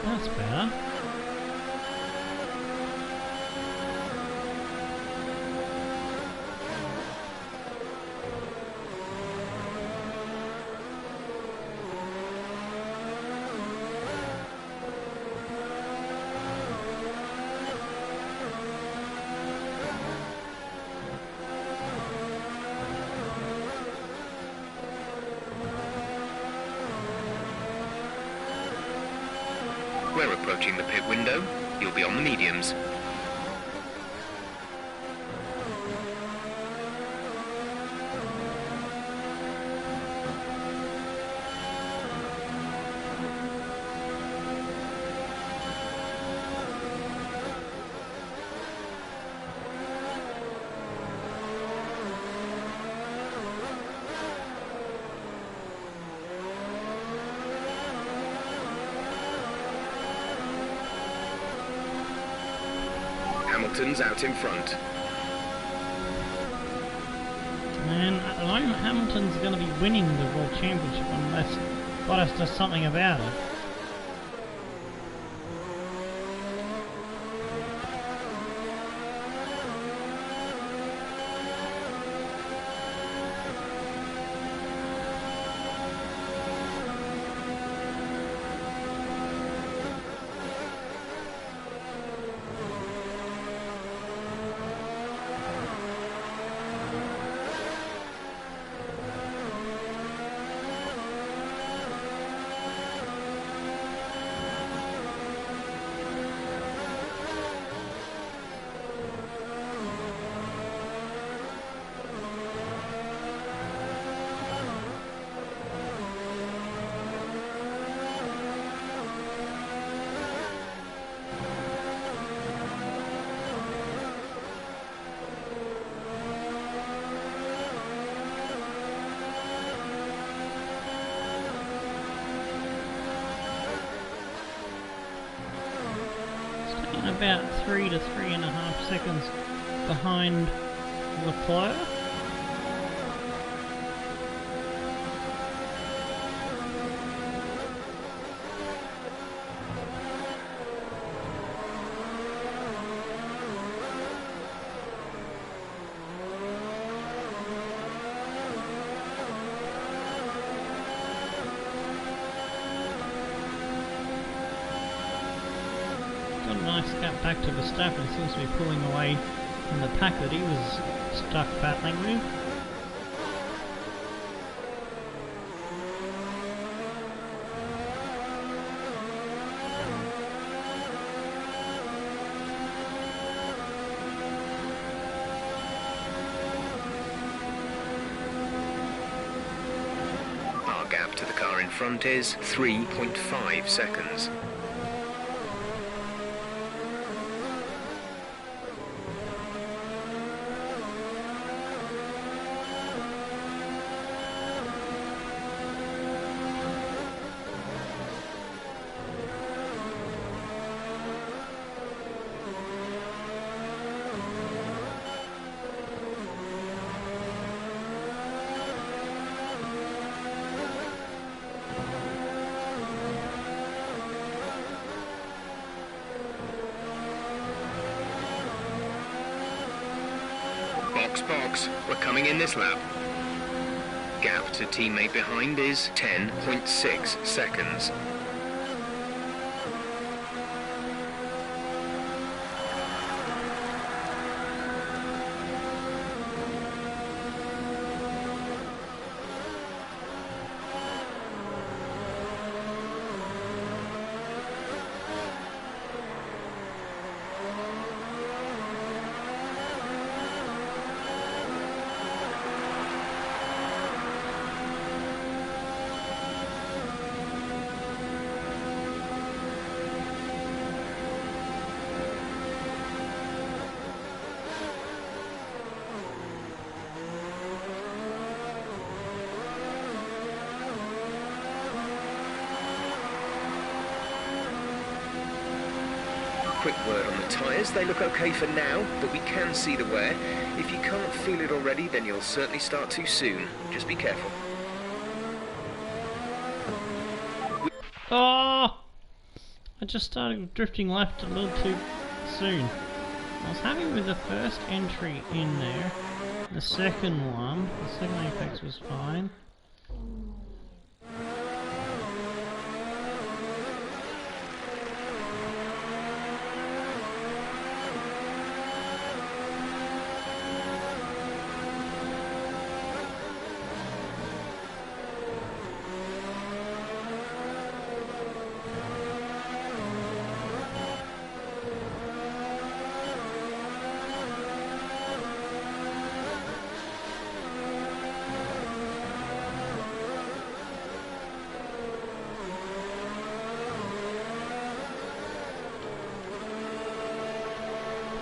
Speaker 1: That's better.
Speaker 4: We're approaching the pit window. You'll be on the mediums. Hamilton's out in front.
Speaker 1: And at the moment, Hamilton's going to be winning the World Championship unless Bottas does something about it. About 3 to 3.5 seconds behind Leclerc. back to Verstappen. He seems to be pulling away from the pack that he was stuck battling with.
Speaker 4: Our gap to the car in front is 3.5 seconds. Box, we're coming in this lap. Gap to teammate behind is 10.6 seconds. Quick word on the tyres, they look okay for now, but we can see the wear. If you can't feel it already, then you'll certainly start too soon. Just be careful.
Speaker 1: Oh! I just started drifting left a little too soon. I was happy with the first entry in there. The second apex was fine.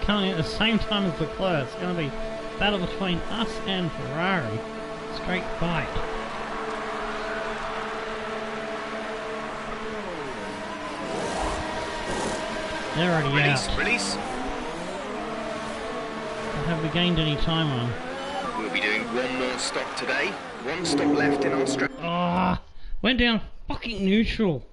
Speaker 1: Coming at the same time as Leclerc. It's going to be a battle between us and Ferrari. Straight fight. They're already out.
Speaker 4: Release.
Speaker 1: Have we gained any time on them?
Speaker 4: We'll be doing one more stop today. One stop left in our strap.
Speaker 1: Ah, went down fucking neutral.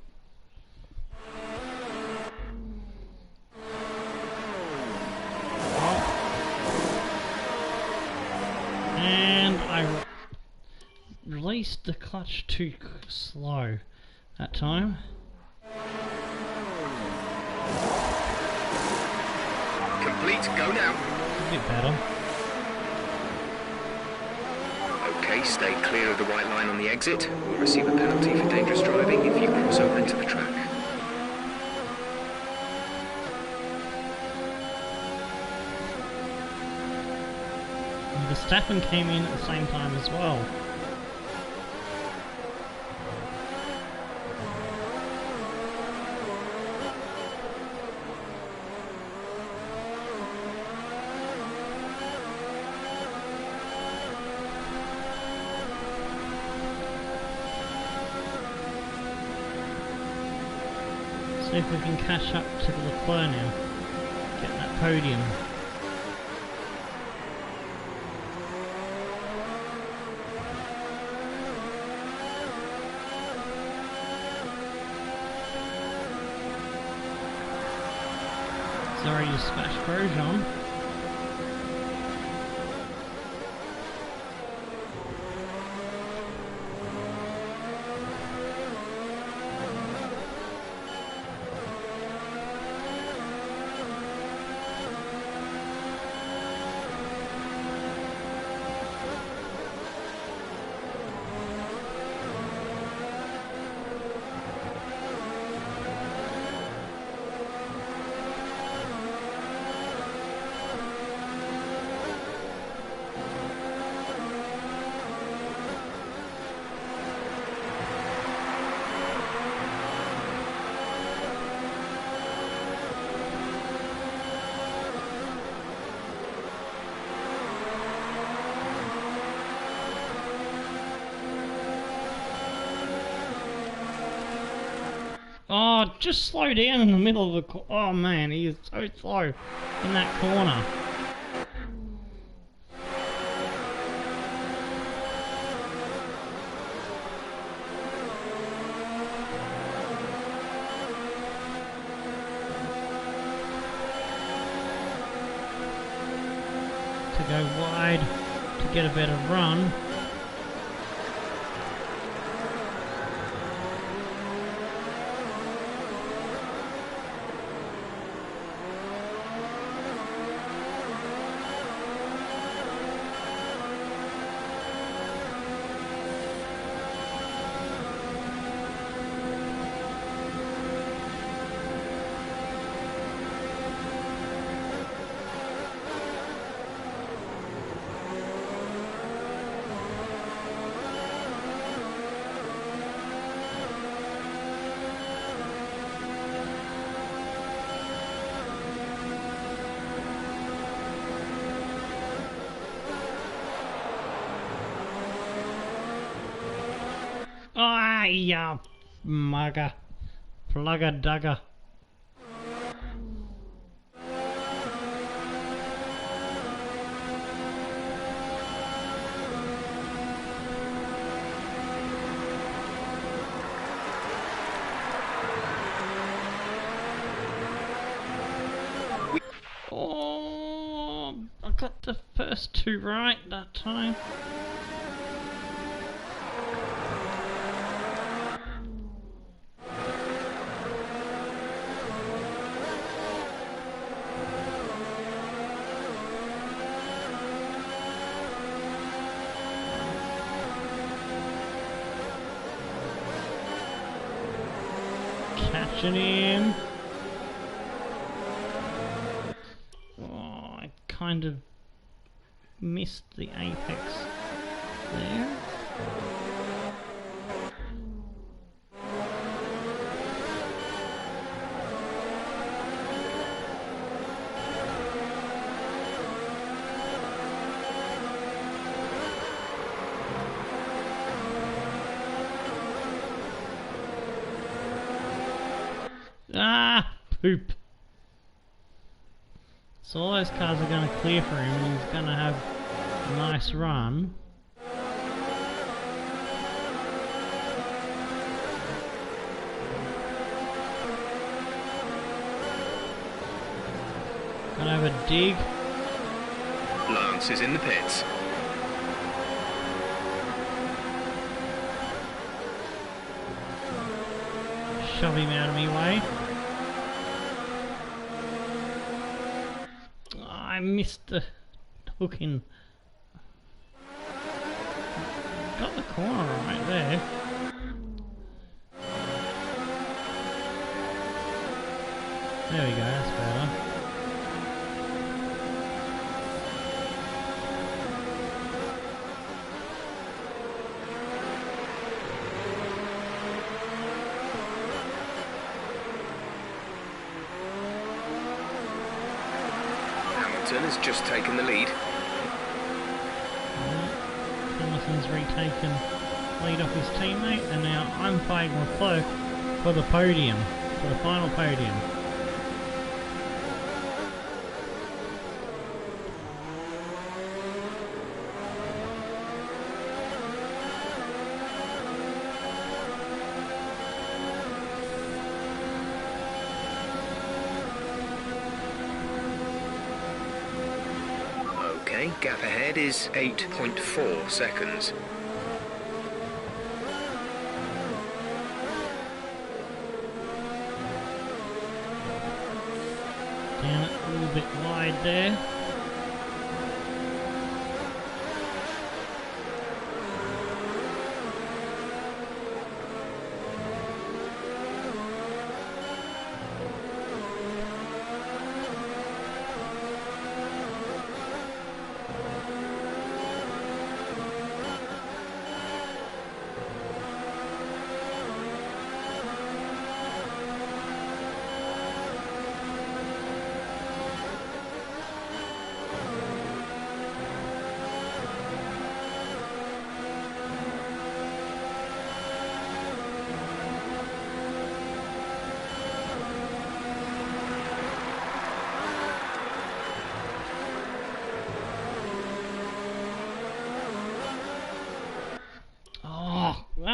Speaker 1: And I released the clutch too slow that time.
Speaker 4: Complete, go now.
Speaker 1: A bit better.
Speaker 4: Okay, stay clear of the white line on the exit. We'll receive a penalty for dangerous driving if you cross over into the track.
Speaker 1: And Verstappen came in at the same time as well. See if we can catch up to the Leclerc now. Get that podium. He's already dispatched Grosjean. Oh, just slow down in the middle of the oh man, he is so slow in that corner. To go wide to get a better run. Ah, ya mugger. Plugger dugger. Oh, I got the first two right that time. Catching him. Oh, I kind of missed the apex there. Ah, poop. So all those cars are going to clear for him and he's going to have a nice run. Gonna have a dig.
Speaker 4: Lance is in the pits.
Speaker 1: Shove him out of my way. Oh, I missed the hook in. Got the corner right there. There we go, that's better.
Speaker 4: Has just taken the lead.
Speaker 1: Hamilton's retaken lead off his teammate, and now I'm fighting Leclerc for the podium, for the final podium.
Speaker 4: Gap ahead is 8.4 seconds.
Speaker 1: Down it a little bit wide there.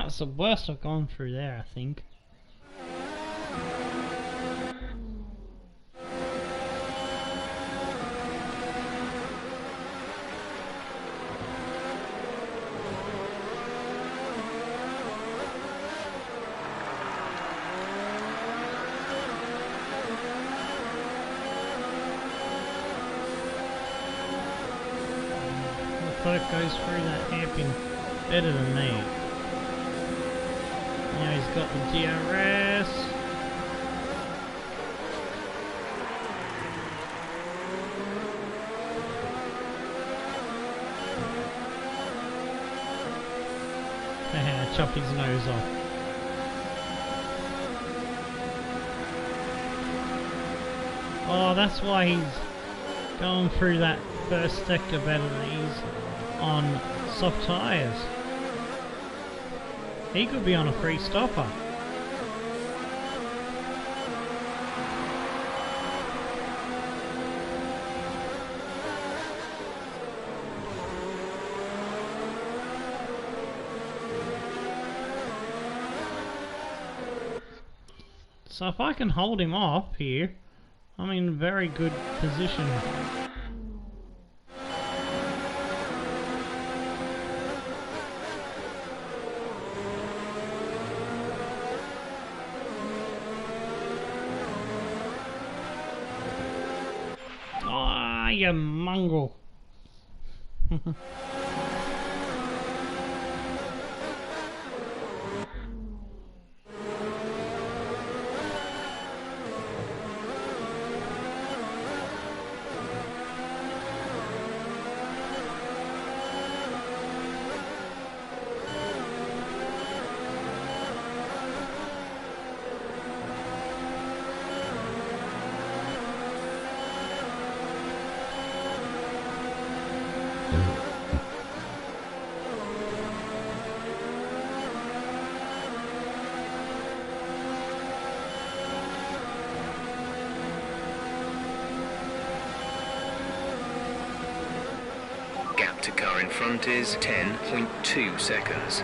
Speaker 1: That's the worst I've gone through there, I think. It goes through that hairpin better than me. Now he's got the DRS. Chopped his nose off. Oh, that's why he's going through that first sector better than he's on soft tyres. He could be on a free stopper. So if I can hold him off here, I'm in very good position. Ah, you mongrel.
Speaker 4: Gap to car in front is 10.2 seconds.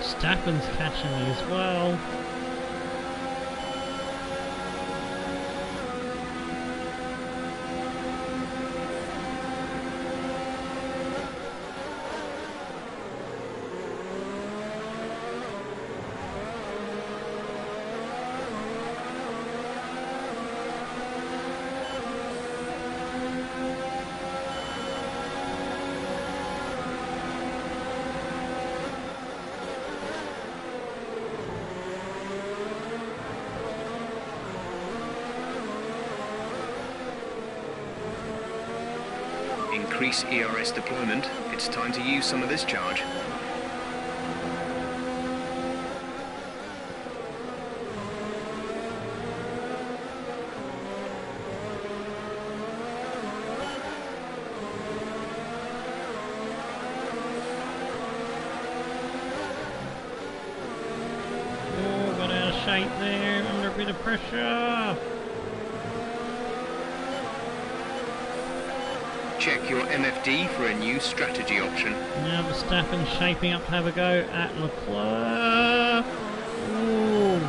Speaker 1: Staffan's catching me as well.
Speaker 4: Increase ERS deployment. It's time to use some of this charge.
Speaker 1: Oh, got out of shape there, under a bit of pressure.
Speaker 4: Check your MFD for a new strategy option.
Speaker 1: Now Verstappen shaping up to have a go at Leclerc. Ooh.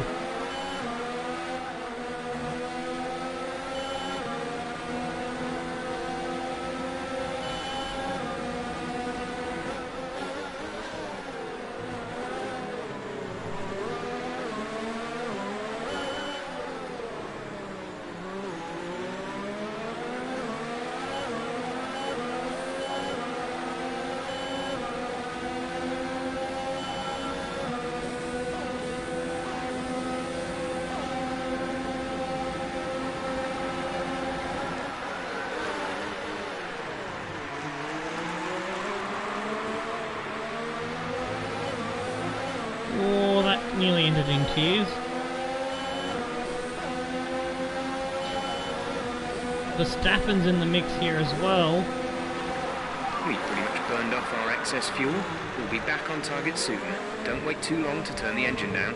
Speaker 1: Oh, that nearly ended in tears. Verstappen's in the mix here as well.
Speaker 4: We pretty much burned off our excess fuel. We'll be back on target soon. Don't wait too long to turn the engine down.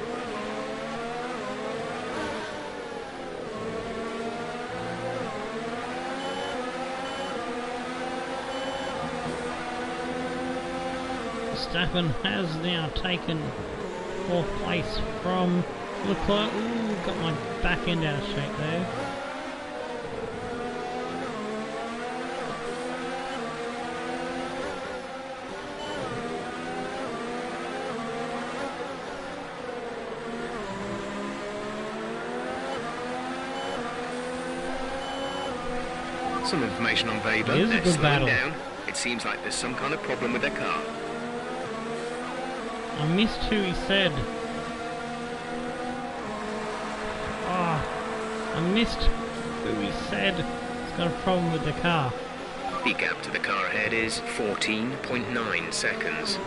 Speaker 1: Verstappen has now taken 4th place from Leclerc. Ooh, got my back end out of shape there.
Speaker 4: Some information on Weber.
Speaker 1: It is a
Speaker 4: They're
Speaker 1: good
Speaker 4: slowing
Speaker 1: battle.
Speaker 4: down. It seems like there's some kind of problem with their car.
Speaker 1: I missed who he said. I missed who he said has got a problem with the car.
Speaker 4: The gap to the car ahead is 14.9 seconds.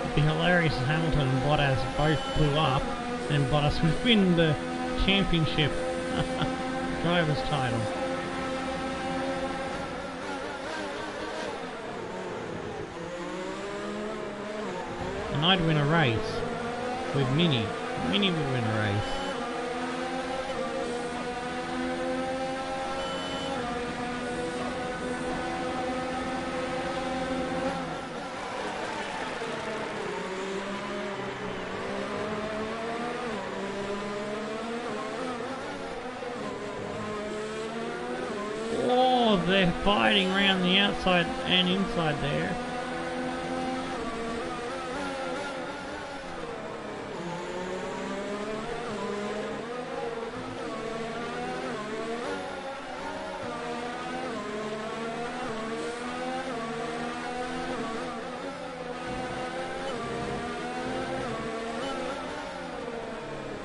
Speaker 1: It'd be hilarious if Hamilton and Bottas both blew up and Bottas would win the championship driver's title. And I'd win a race with Minnie. Minnie would win a race. Oh, they're fighting around the outside and inside there.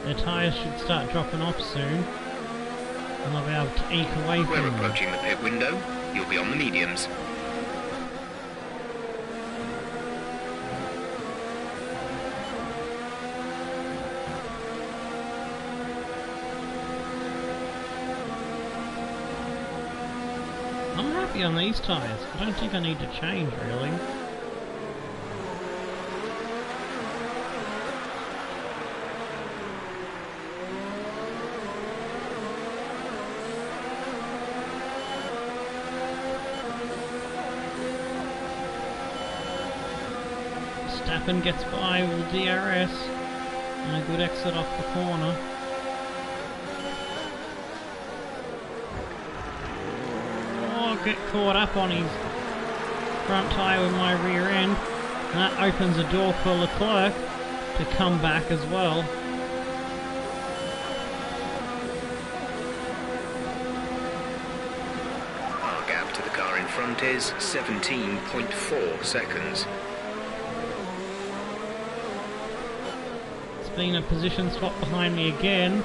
Speaker 1: Their tyres should start dropping off soon, and I'll be able to eke away from
Speaker 4: We're
Speaker 1: them.
Speaker 4: approaching the pit window. You'll be on the mediums.
Speaker 1: I'm happy on these tyres. I don't think I need to change really. Verstappen gets by with the DRS and a good exit off the corner. Oh, get caught up on his front tyre with my rear end. And that opens a door for Leclerc to come back as well.
Speaker 4: Our gap to the car in front is 17.4 seconds.
Speaker 1: It's been a position swap behind me again,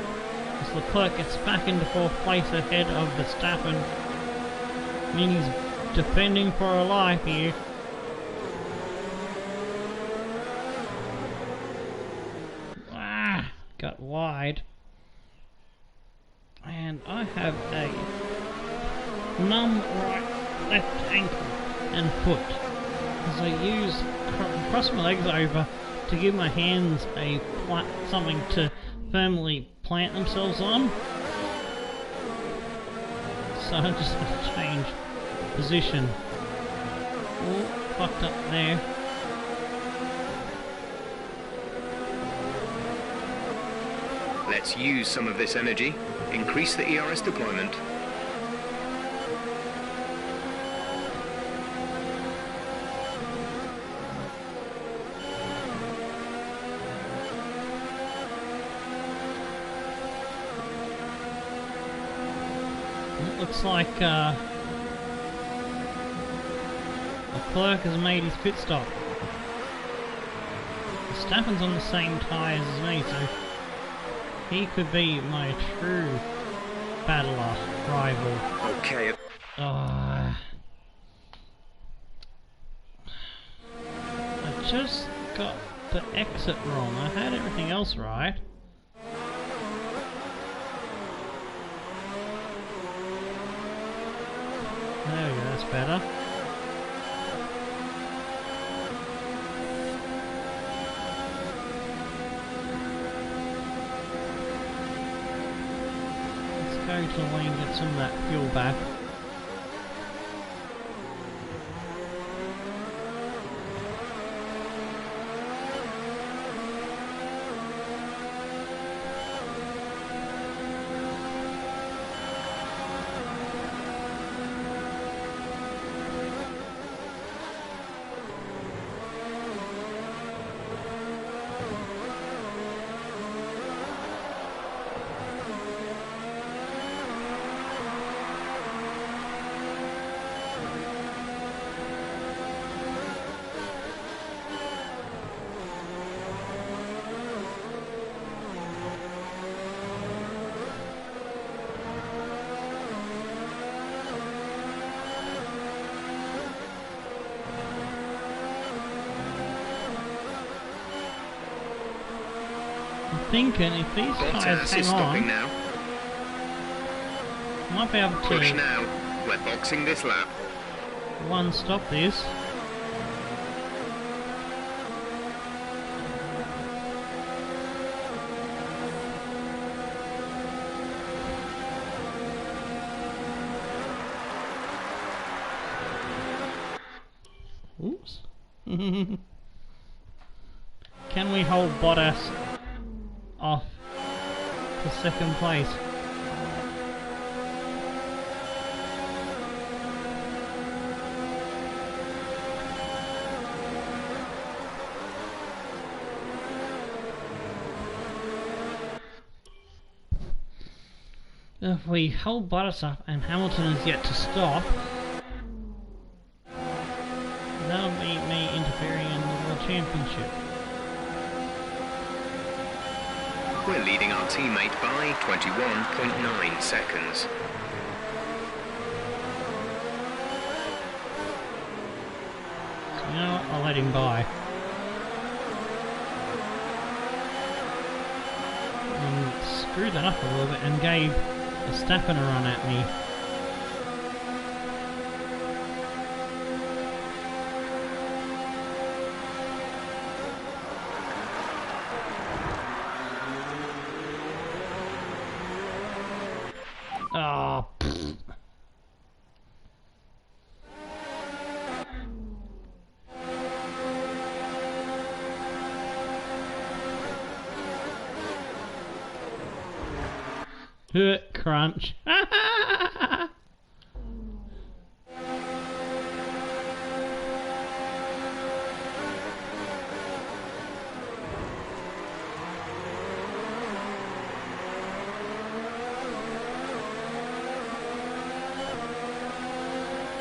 Speaker 1: as Leclerc gets back into 4th place ahead of Verstappen. Minnie's defending for her life here. Got wide. And I have a numb right, left ankle and foot, as I cross my legs over to give my hands a something to firmly plant themselves on. So I just have to change position. Oh, fucked up there.
Speaker 4: Let's use some of this energy. Increase the ERS deployment.
Speaker 1: It looks like Leclerc has made his pit stop. Verstappen's on the same tyres as me, so he could be my true battler rival.
Speaker 4: Okay.
Speaker 1: I just got the exit wrong. I had everything else right. There we go, that's better. to the lane, get some of that fuel back. Thinking if these tyres hang on,
Speaker 4: now.
Speaker 1: might be able
Speaker 4: Push
Speaker 1: to
Speaker 4: now. We're boxing this lap.
Speaker 1: one stop this. Oops. Can we hold Bottas off to second place? If we hold Bottas up and Hamilton is yet to stop, that'll be me interfering in the World Championship.
Speaker 4: We're leading our teammate by 21.9 seconds.
Speaker 1: So you know what, I'll let him by. And screwed that up a little bit and gave Verstappen a run at me. Oh, pfft. Crunch.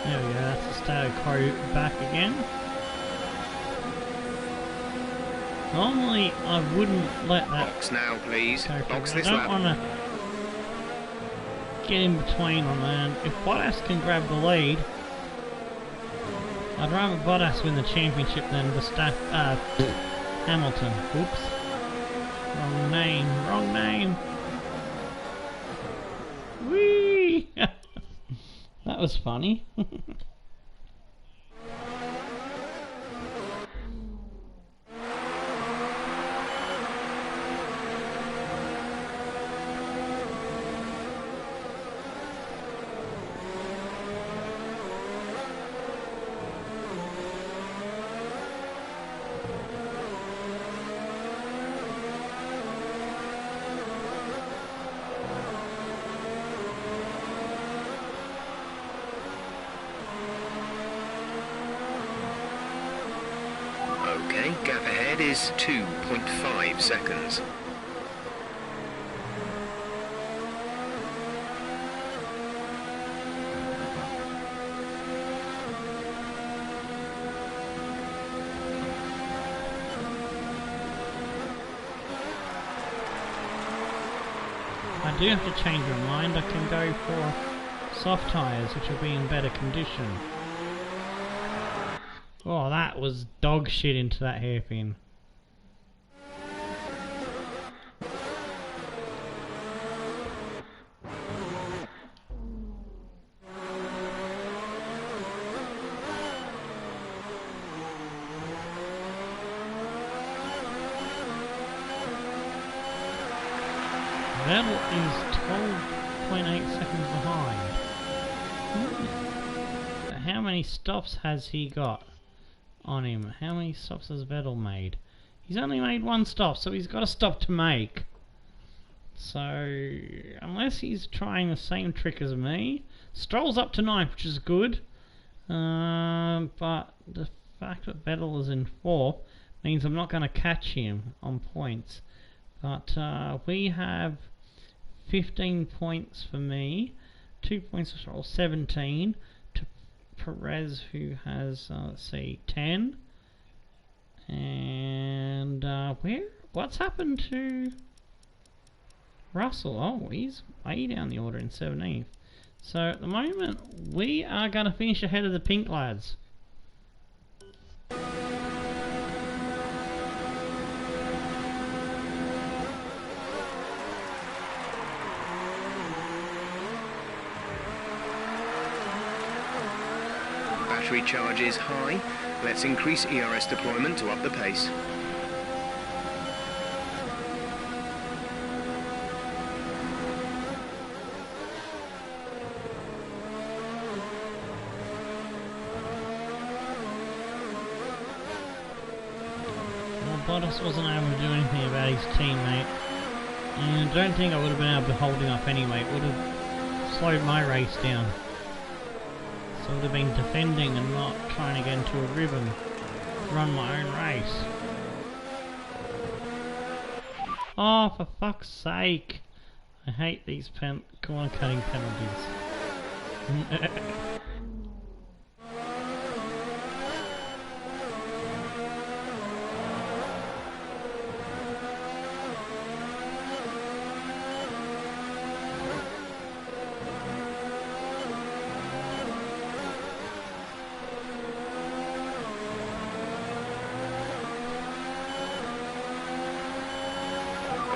Speaker 1: There we go, that's the static quote back again. Normally I wouldn't let that
Speaker 4: Box now, please.
Speaker 1: go
Speaker 4: Box
Speaker 1: through.
Speaker 4: this
Speaker 1: I don't
Speaker 4: lap.
Speaker 1: want to get in between on that. If Bottas can grab the lead, I'd rather Bottas win the championship than Hamilton. Oops. Wrong name, wrong name. Whee! That was funny.
Speaker 4: Okay, gap ahead is 2.5 seconds.
Speaker 1: I do have to change my mind. I can go for soft tyres, which will be in better condition. Oh, that was dog shit into that hairpin. Vettel is 1.8 seconds behind. But how many stops has he got on him? How many stops has Vettel made? He's only made 1 stop, so he's got a stop to make. So, unless he's trying the same trick as me, Stroll's up to 9th, which is good. But the fact that Vettel is in 4th means I'm not going to catch him on points. But we have 15 points for me, 2 points for Stroll, 17 to Perez, who has, let's see, 10. And what's happened to Russell? Oh, he's way down the order in 17th. So at the moment, we are going to finish ahead of the pink lads.
Speaker 4: Battery charge is high. Let's increase ERS deployment to up the pace.
Speaker 1: Bottas wasn't able to do anything about his teammate, and I don't think I would have been able to hold him up anyway. It would have slowed my race down. So I would have been defending and not trying to get into a rib and run my own race. Oh, for fuck's sake! I hate these corner cutting penalties.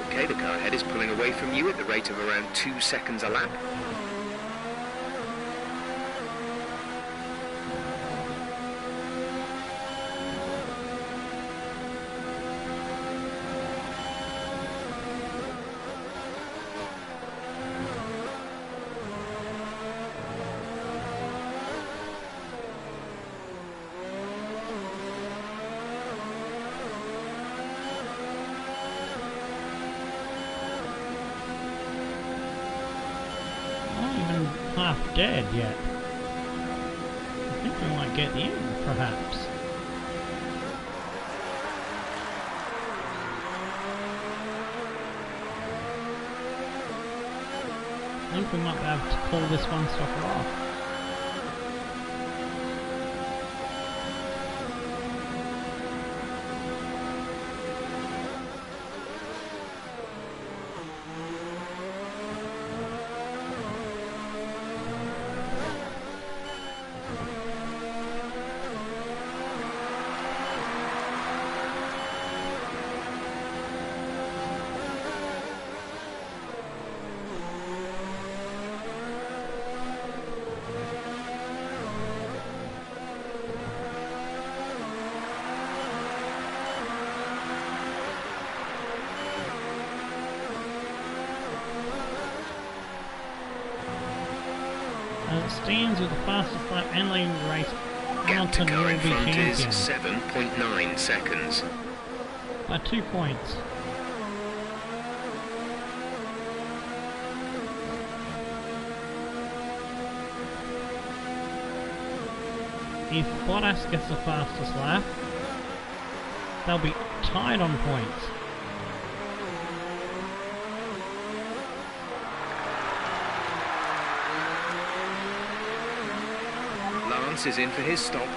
Speaker 4: Okay, the car ahead is pulling away from you at the rate of around 2 seconds a lap.
Speaker 1: Half dead yet. I think we might get in, perhaps. I think we might be able to pull this one stopper off. As it stands with the fastest lap and leading the race,
Speaker 4: Gap to
Speaker 1: Hamilton
Speaker 4: car
Speaker 1: will
Speaker 4: in
Speaker 1: be
Speaker 4: front is
Speaker 1: champion
Speaker 4: 7.9 seconds.
Speaker 1: by 2 points. If Bottas gets the fastest lap, they'll be tied on points.
Speaker 4: Lance is in for his stop.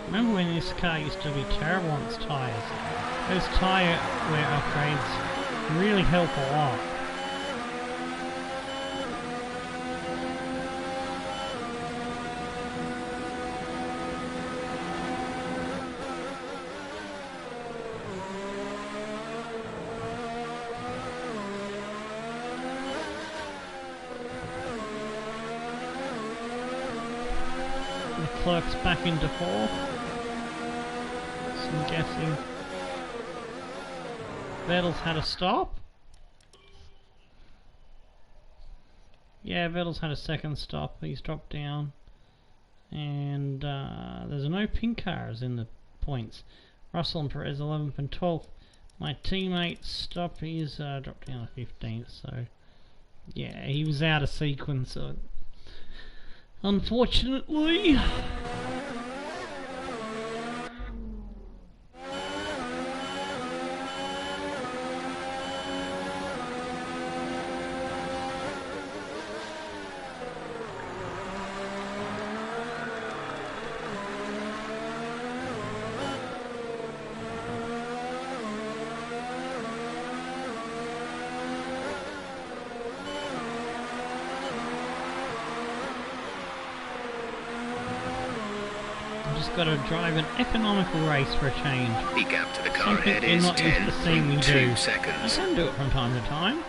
Speaker 1: Remember when this car used to be terrible on its tyres? Those tyre wear upgrades really help a lot. Leclerc's back into fourth. So I'm guessing Vettel's had a stop. Yeah, Vettel's had a second stop. He's dropped down. And there's no pink cars in the points. Russell and Perez 11th and 12th. My teammate stopped. He's dropped down to 15th. So yeah, he was out of sequence. So unfortunately. Got to drive an economical race for a change.
Speaker 4: The gap to the car
Speaker 1: Something
Speaker 4: ahead
Speaker 1: we're
Speaker 4: is
Speaker 1: not used to seeing me do.
Speaker 4: 10.2
Speaker 1: I
Speaker 4: seconds.
Speaker 1: can do it from time to time.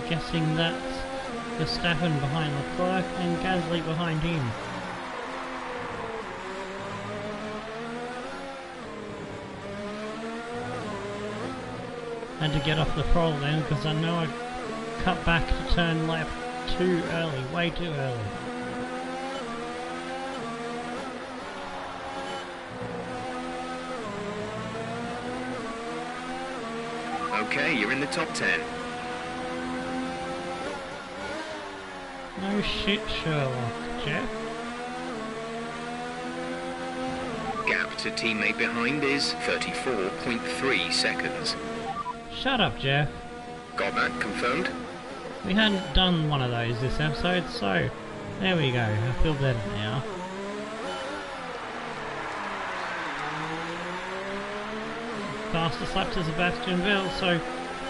Speaker 1: Guessing that's Verstappen behind Leclerc and Gasly behind him. Had to get off the throttle then because I know I cut back to turn left too early, way too early.
Speaker 4: Okay, you're in the top 10.
Speaker 1: No shit, Sherlock, Jeff.
Speaker 4: Gap to teammate behind is 34.3 seconds.
Speaker 1: Shut up, Jeff.
Speaker 4: Got that confirmed?
Speaker 1: We hadn't done one of those this episode, so there we go. I feel better now. Fastest lap to Sebastian Vettel, so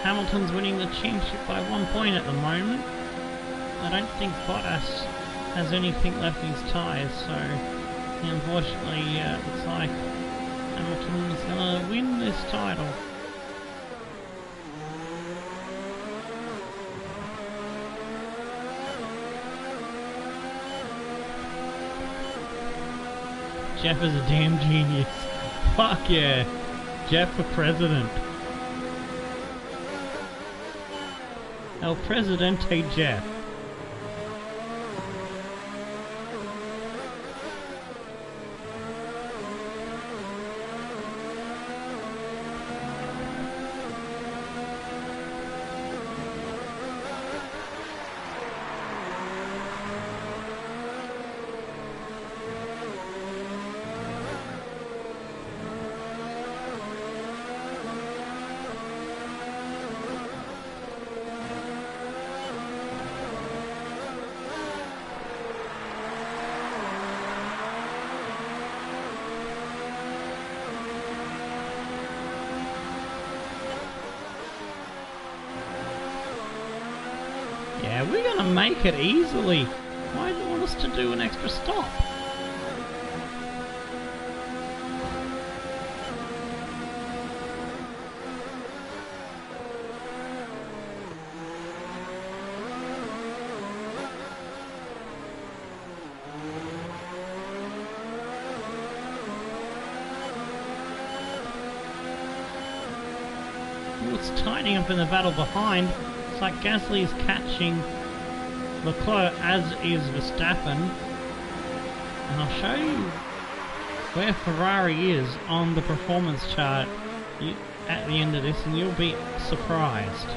Speaker 1: Hamilton's winning the championship by 1 point at the moment. I don't think Bottas has anything left in his tyres, so unfortunately it looks like Hamilton's going to win this title. Jeff is a damn genius. Fuck yeah. Jeff for president. El Presidente Jeff. Yeah, we're gonna make it easily. Why do you want us to do an extra stop? It's tightening up in the battle behind. It's like Gasly is catching Leclerc, as is Verstappen. And I'll show you where Ferrari is on the performance chart at the end of this, and you'll be surprised.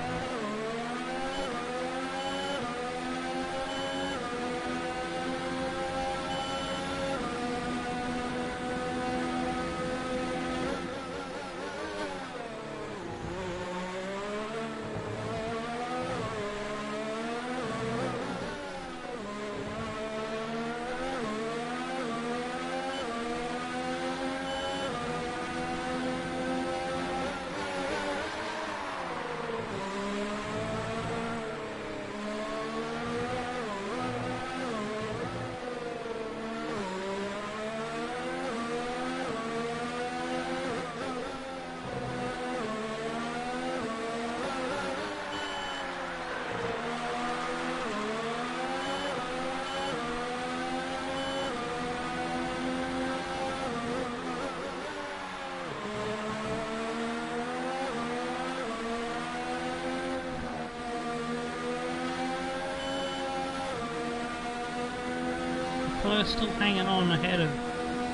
Speaker 1: Leclerc still hanging on ahead of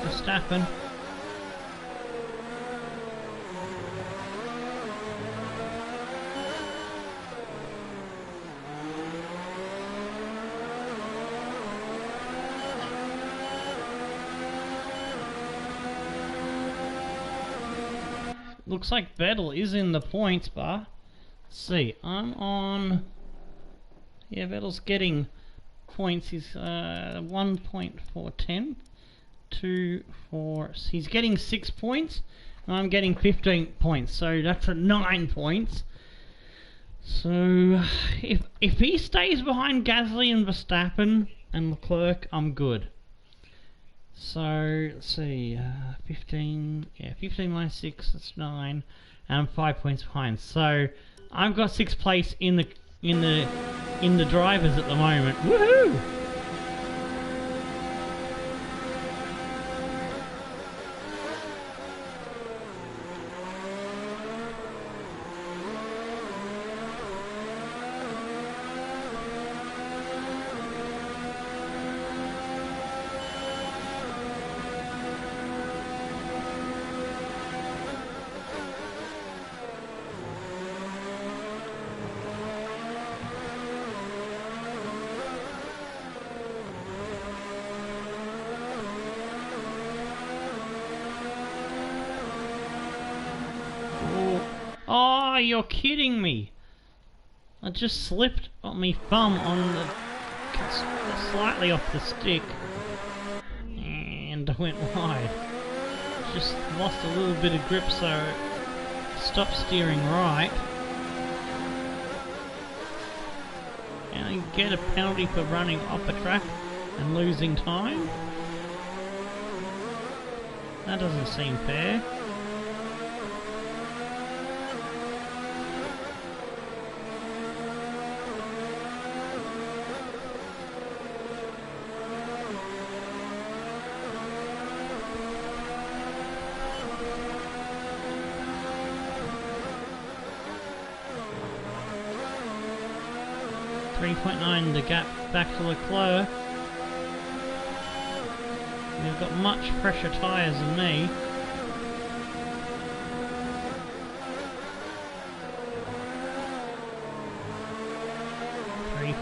Speaker 1: Verstappen. Looks like Vettel is in the points bar. Let's see, I'm on... Yeah, Vettel's getting points. He's 1.410. 2, 4... He's getting 6 points, and I'm getting 15 points. So that's at 9 points. So if he stays behind Gasly and Verstappen and Leclerc, I'm good. So let's see, 15 minus 6, that's 9, and I'm 5 points behind. So I've got 6th place in the drivers at the moment. Woohoo! Oh, you're kidding me! I just slipped on my thumb on the slightly off the stick, and I went wide. Just lost a little bit of grip, so stopped steering right. And I get a penalty for running off the track and losing time. That doesn't seem fair. .9 the gap back to Leclerc. They've got much fresher tyres than me.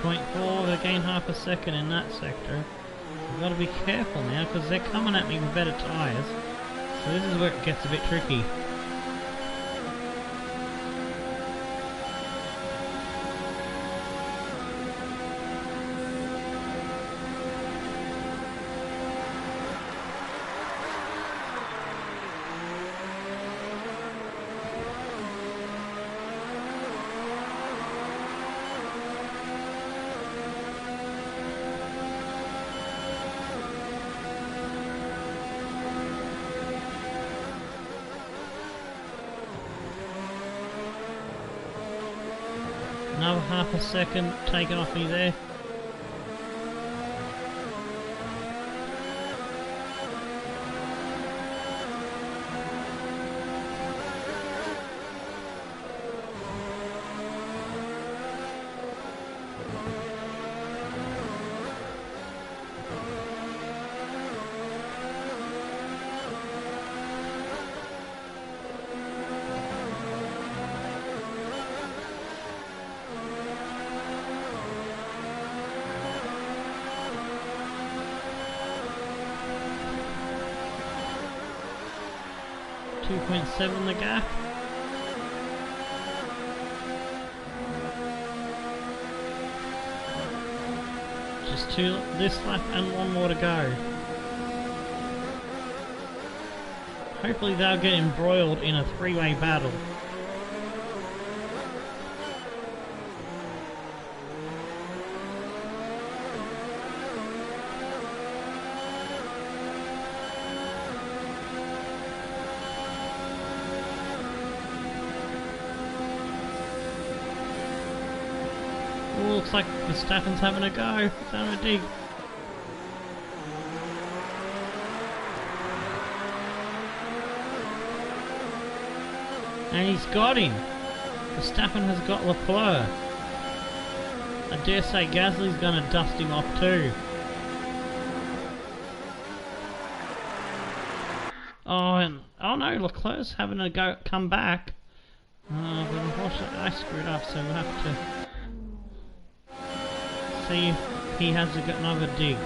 Speaker 1: .4, they gain half a second in that sector. I've got to be careful now because they're coming at me with better tyres. So this is where it gets a bit tricky. Another half a second taken off me there. 2.7 the gap. Just this lap and one more to go. Hopefully they'll get embroiled in a three-way battle. Ooh, looks like Verstappen's having a go. He's having a dig. And he's got him. Verstappen has got Leclerc. I dare say Gasly's going to dust him off too. Oh no, Leclerc's having a go, come back. But unfortunately I screwed up, so we'll have to see if he has another dig.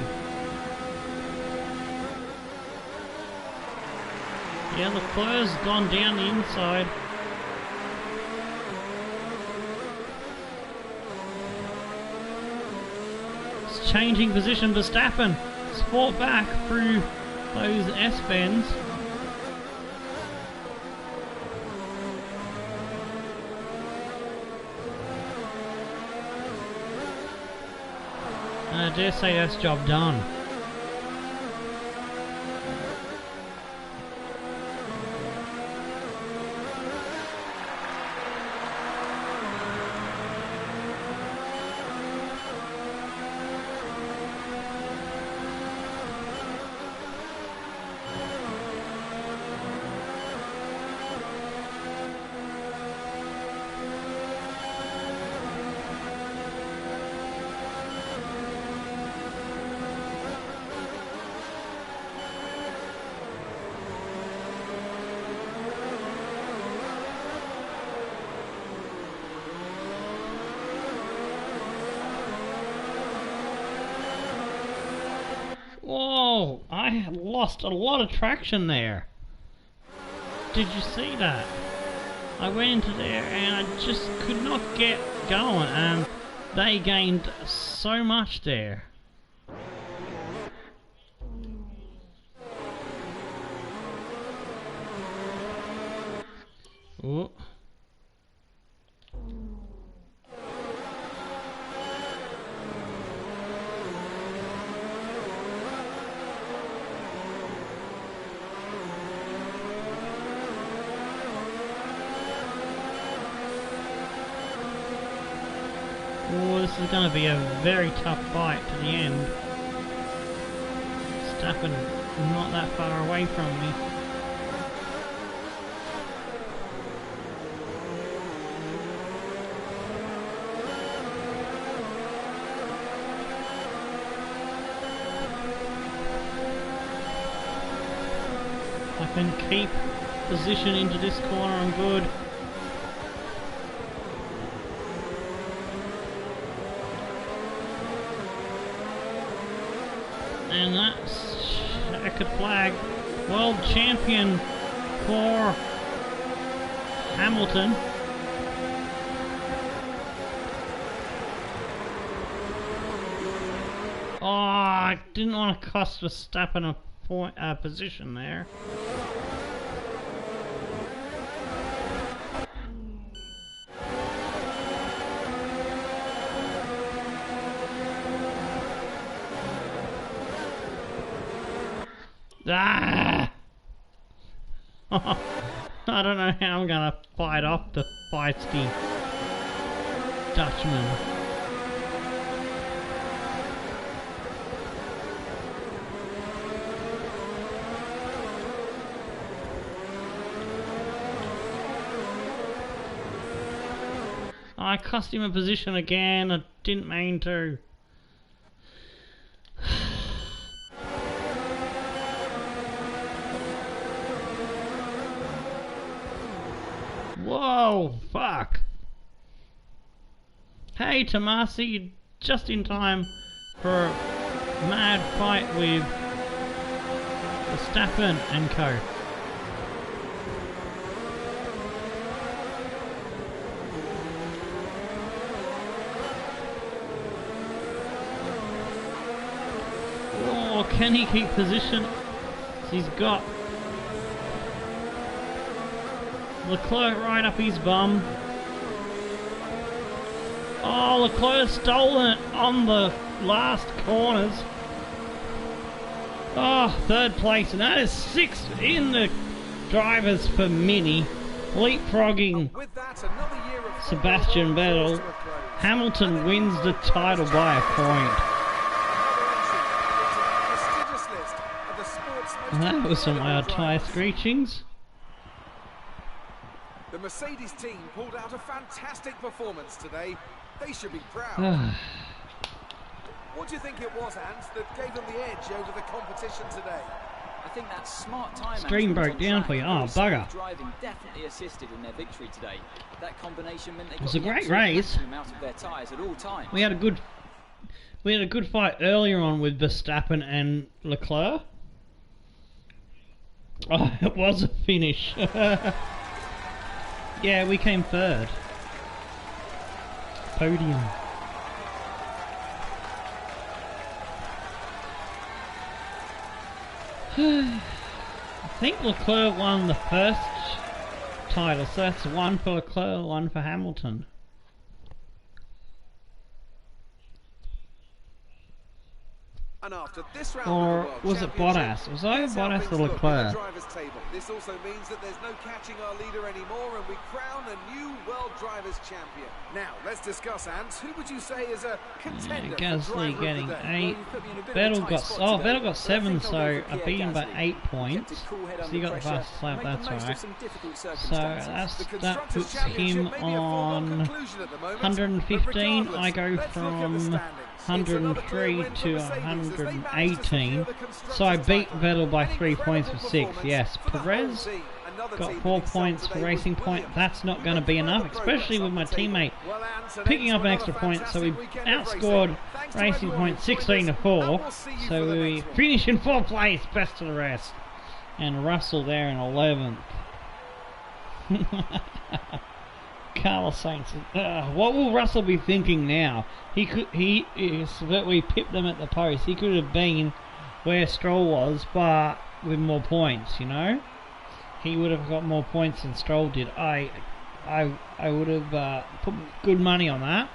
Speaker 1: Yeah, Leclerc's gone down the inside. It's changing position. Verstappen sport back through those S-bends. I dare say that's job done. Whoa, I lost a lot of traction there. Did you see that? I went into there and I just could not get going, and they gained so much there. Ooh. Oh, this is going to be a very tough fight to the end. Verstappen not that far away from me. If I can keep position into this corner, I'm good. And that's checkered flag. World champion for Hamilton. Oh, I didn't want to cost Verstappen a position there. Ah! I don't know how I'm gonna fight off the feisty Dutchman. I cost him a position again. I didn't mean to. Whoa, fuck. Hey, Tomasi, just in time for a mad fight with Verstappen and co. Can he keep position? He's got Leclerc right up his bum. Oh, Leclerc's stolen it on the last corners. Oh, third place, and that is 6th in the drivers for Minnie, leapfrogging Sebastian Vettel. Hamilton wins the title by a point. And that was some loud tyre screechings.
Speaker 2: The Mercedes team pulled out a fantastic performance today. They should be proud. What do you think it was, Ant, that gave them the edge over the competition today?
Speaker 3: I think that smart time
Speaker 1: Stream broke down for you. Oh, bugger.
Speaker 3: Driving definitely assisted in their victory today. That combination meant they got
Speaker 1: It was a great race.
Speaker 3: out of their tyres at all times.
Speaker 1: We had a good fight earlier on with Verstappen and Leclerc. Oh, it was a finish. Yeah, we came third. Podium. I think Leclerc won the first title, so that's 1 for Leclerc, 1 for Hamilton.
Speaker 2: And after this round
Speaker 1: Or
Speaker 2: of the World
Speaker 1: was it
Speaker 2: Championship,
Speaker 1: Bottas? Was it
Speaker 2: here's how
Speaker 1: Bottas
Speaker 2: things
Speaker 1: or
Speaker 2: look at
Speaker 1: Leclerc?
Speaker 2: the drivers' table. This also means that there's no catching our leader anymore, and we crown a new World Drivers' Champion. Now, let's discuss, Ant. Who would you say is a contender for
Speaker 1: Gasly
Speaker 2: driver
Speaker 1: getting
Speaker 2: of the day?
Speaker 1: 8. Vettel got 7, so I beat him by 8 points. So he got the fastest lap, that's right. So that puts him on 115. I go from 103 to 118. So I beat Vettel by 3 points for 6. Yes, Perez got 4 points for Racing Point. That's not going to be enough, especially with my teammate picking up an extra point. So we outscored Racing Point 16-4. So we finish in 4th place, best of the rest. And Russell there in 11th. Carlos Sainz. What will Russell be thinking now? He is that we pipped them at the post. He could have been where Stroll was, but with more points. You know, he would have got more points than Stroll did. I would have put good money on that.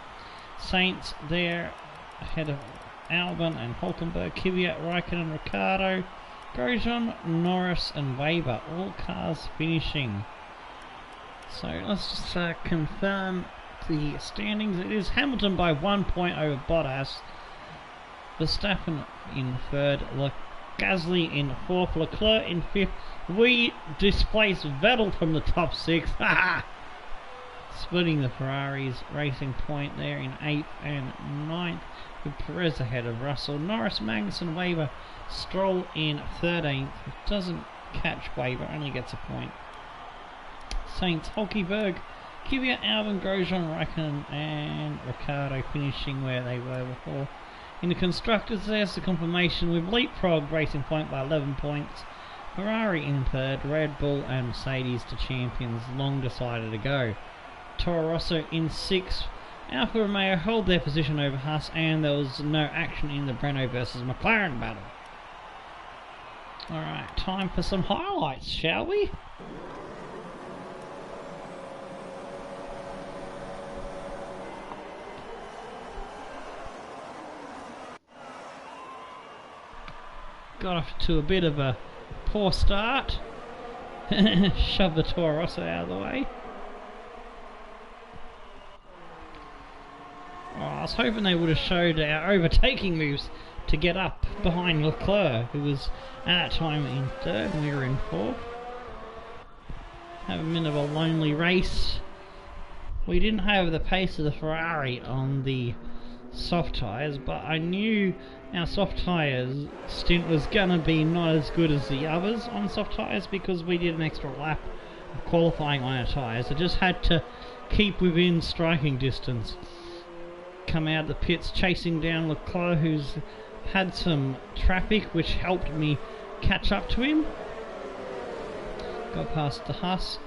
Speaker 1: Sainz there ahead of Albon and Hulkenberg, Kvyat, Raikkonen, Ricciardo, Grosjean, Norris, and Weber. All cars finishing. So let's just confirm the standings. It is Hamilton by 1 point over Bottas. Verstappen in 3rd. Gasly in 4th. Leclerc in 5th. We displace Vettel from the top 6. Splitting the Ferraris. Racing Point there in 8th and 9th. With Perez ahead of Russell. Norris, Magnussen, Weber. Stroll in 13th. Doesn't catch Weber. Only gets a point. Sainz, Hulkenberg, Kvyat, Albon, Grosjean, Raikkonen and Ricciardo finishing where they were before. In the Constructors, there's the confirmation with leapfrog Racing Point by 11 points. Ferrari in 3rd, Red Bull and Mercedes the champions long decided to go. Toro Rosso in 6th. Alfa Romeo hold their position over Haas, and there was no action in the Renault versus McLaren battle. Alright, time for some highlights, shall we? Got off to a bit of a poor start. Shove the Toro Rosso out of the way. Oh, I was hoping they would have showed our overtaking moves to get up behind Leclerc, who was at that time in 3rd and we were in 4th. Have a bit of a lonely race. We didn't have the pace of the Ferrari on the soft tyres, but I knew our soft tyres stint was gonna be not as good as the others on soft tyres because we did an extra lap of qualifying on our tyres. I just had to keep within striking distance. Come out of the pits chasing down Leclerc, who's had some traffic which helped me catch up to him. Got past the Haas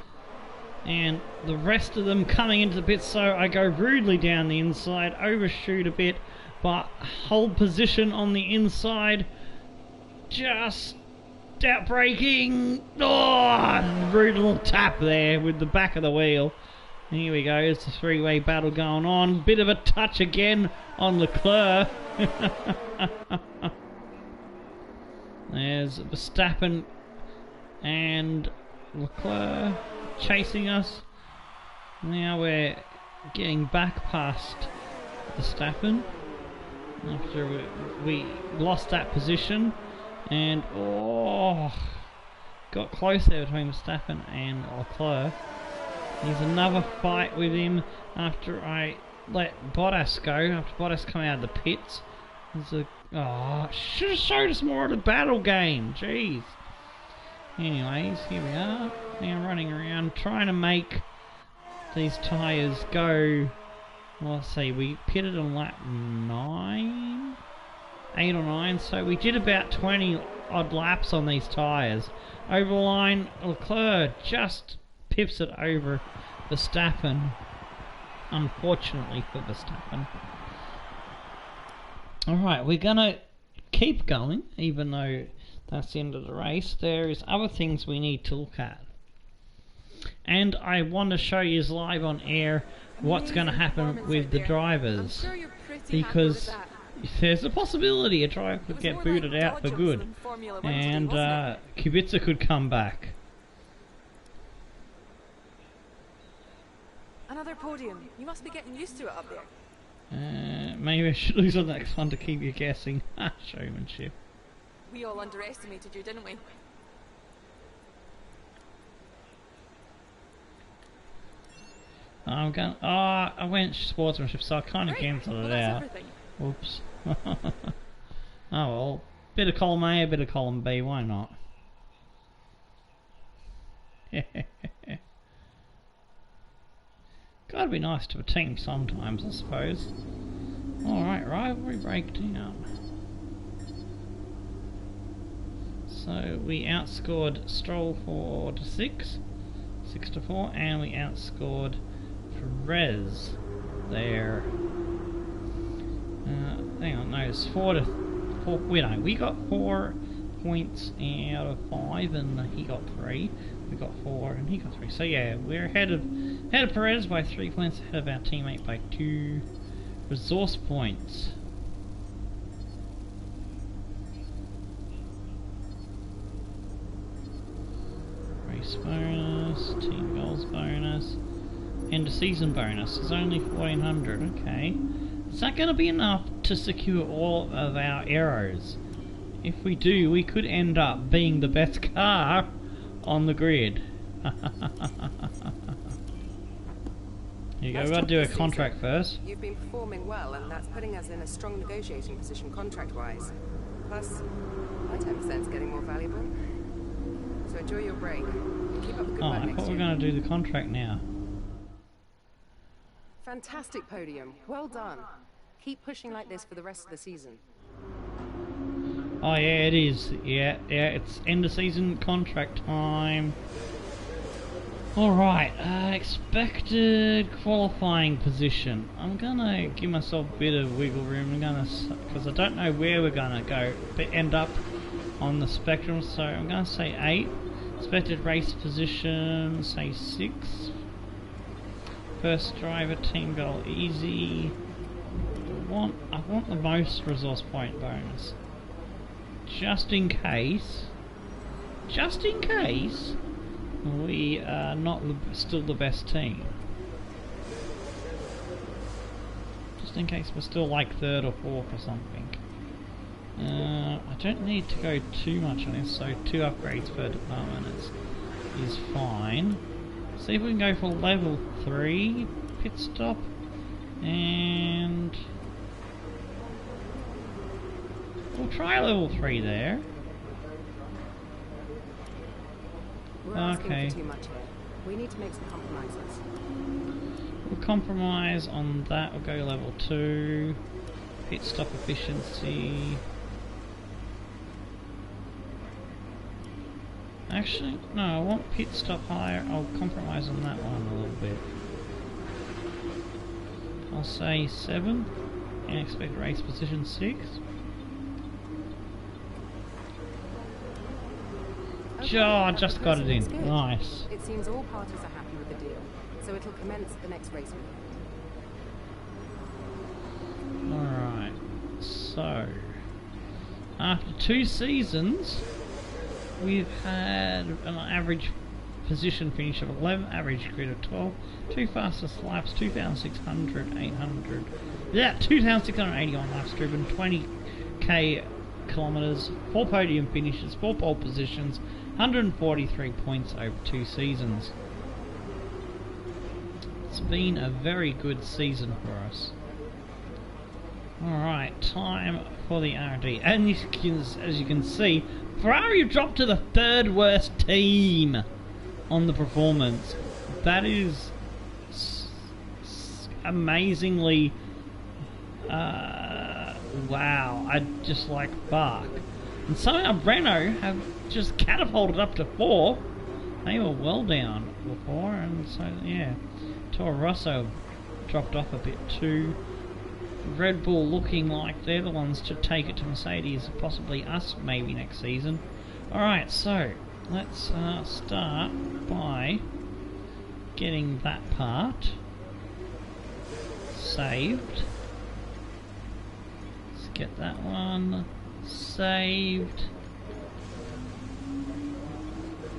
Speaker 1: and the rest of them coming into the pits, so I go rudely down the inside, overshoot a bit, but hold position on the inside just out braking. Oh, rude little tap there with the back of the wheel. Here we go, it's a three-way battle going on. Bit of a touch again on Leclerc. There's Verstappen and Leclerc chasing us. Now we're getting back past Verstappen after we lost that position, and got close there between Verstappen and Leclerc. There's another fight with him after I let Bottas go, after Bottas come out of the pits. There's a should have showed us more of the battle game, jeez. Anyways, here we are, now running around trying to make these tyres go. Well, let's see, we pitted on lap 8 or 9, so we did about 20 odd laps on these tyres. Over the line, Leclerc just pips it over Verstappen, unfortunately for Verstappen. Alright, we're gonna keep going, even though that's the end of the race. There is other things we need to look at. And I want to show you live on air what's going to happen with the drivers. Because there's a possibility a driver could get booted out for good. And Kubica could come back.
Speaker 5: Another podium. You must be getting used to it up there.
Speaker 1: Maybe I should lose on the next one to keep you guessing. Showmanship.
Speaker 5: We all underestimated you, didn't we?
Speaker 1: I'm going. I went sportsmanship, so I kind of cancelled it out. Oops. Oh well. Bit of column A, a bit of column B. Why not? Gotta be nice to a team sometimes, I suppose. Alright, rivalry breakdown. So we outscored Stroll 4-6, 6-4, and we outscored Perez there. Hang on, no, it's 4-4. We got 4 points out of 5, and he got 3. We got 4, and he got 3. So yeah, we're ahead of Perez by 3 points, ahead of our teammate by 2 resource points. Race bonus, team goals bonus, end of season bonus is only 1400. Okay, is that going to be enough to secure all of our arrows? If we do, we could end up being the best car on the grid. Here you go, we've got to do a contract first.
Speaker 5: You've been performing well, and that's putting us in a strong negotiating position contract-wise. Plus, my 10%'s getting more valuable. So enjoy your break. And keep up the good work
Speaker 1: I
Speaker 5: next
Speaker 1: thought we were
Speaker 5: year.
Speaker 1: going to do the contract now.
Speaker 5: Fantastic podium. Well done. Keep pushing like this for the rest of the season.
Speaker 1: Oh yeah, it is. Yeah, it's end of season contract time. Alright, expected qualifying position. I'm gonna give myself a bit of wiggle room. Because I don't know where we're gonna go, but end up on the spectrum. So I'm gonna say 8. Expected race position, say 6. First driver team goal easy. I want the most resource point bonus. Just in case we are not still the best team. Just in case we're still like 3rd or 4th or something. I don't need to go too much on this, so 2 upgrades per department is fine. See if we can go for level 3 pit stop, and we'll try level 3 there.
Speaker 5: We're asking for too much here. We need to make some compromises.
Speaker 1: We'll compromise on that. We'll go level 2. Pit stop efficiency. Actually, no, I want pit stop higher. I'll compromise on that one a little bit. I'll say 7. And expect race position 6. just got it in.
Speaker 5: Looks good.
Speaker 1: Nice.
Speaker 5: It seems all parties are happy with the deal, so it'll commence at the next race weekend.
Speaker 1: Alright, so after 2 seasons, we've had an average position finish of 11, average grid of 12, 2 fastest laps, 2,681 laps driven, 20k kilometres, 4 podium finishes, 4 pole positions, 143 points over 2 seasons. It's been a very good season for us. Alright, time for the RTG. And as you can see, Ferrari have dropped to the 3rd worst team on the performance. That is amazingly wow. I just like bark. And somehow Renault have just catapulted up to 4. They were well down before, and so yeah, Toro Rosso dropped off a bit too. Red Bull looking like they're the ones to take it to Mercedes, possibly us maybe next season. Alright, so let's start by getting that part saved. Let's get that one saved.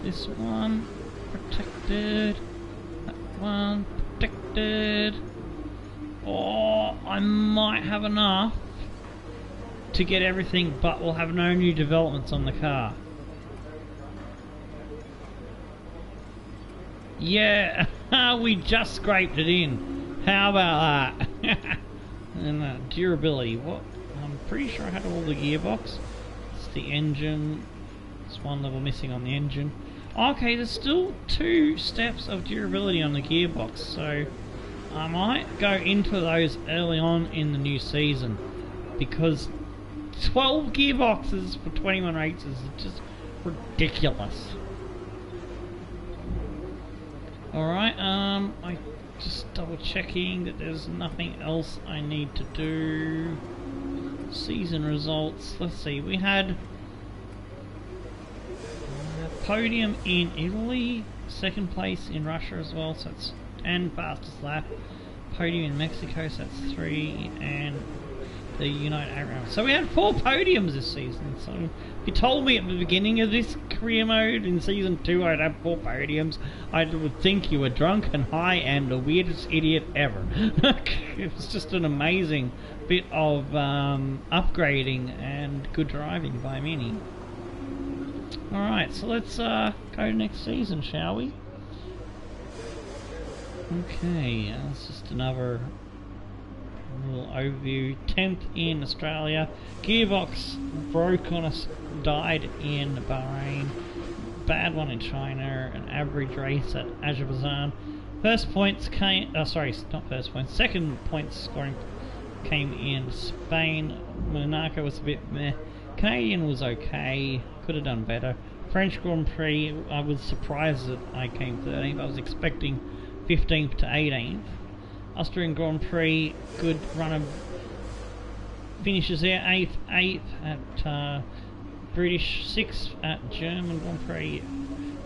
Speaker 1: This one protected. That one protected. Oh, I might have enough to get everything, but we'll have no new developments on the car. Yeah, we just scraped it in. How about that? And durability. What? I'm pretty sure I had all the gearbox. It's the engine. There's one level missing on the engine. Okay, there's still 2 steps of durability on the gearbox, so I might go into those early on in the new season, because 12 gearboxes for 21 races is just ridiculous. Alright, I just double checking that there's nothing else I need to do. Season results, let's see, we had podium in Italy, 2nd place in Russia as well, so it's and fastest lap, podium in Mexico, so that's 3, and the United Arab Emirates. So we had 4 podiums this season. So if you told me at the beginning of this career mode in season 2 I'd have 4 podiums, I would think you were drunk and high and the weirdest idiot ever. It was just an amazing bit of upgrading and good driving by Minnie. Alright, so let's go to next season, shall we? Okay, that's just another little overview. 10th in Australia. Gearbox broke on us, died in Bahrain. Bad one in China. An average race at Azerbaijan. First points came. Sorry, not first points. Second points scoring came in Spain. Monaco was a bit meh. Canadian was okay. Could have done better. French Grand Prix, I was surprised that I came 13th. I was expecting 15th to 18th. Austrian Grand Prix, good run of finishes there. 8th at British, 6th at German Grand Prix.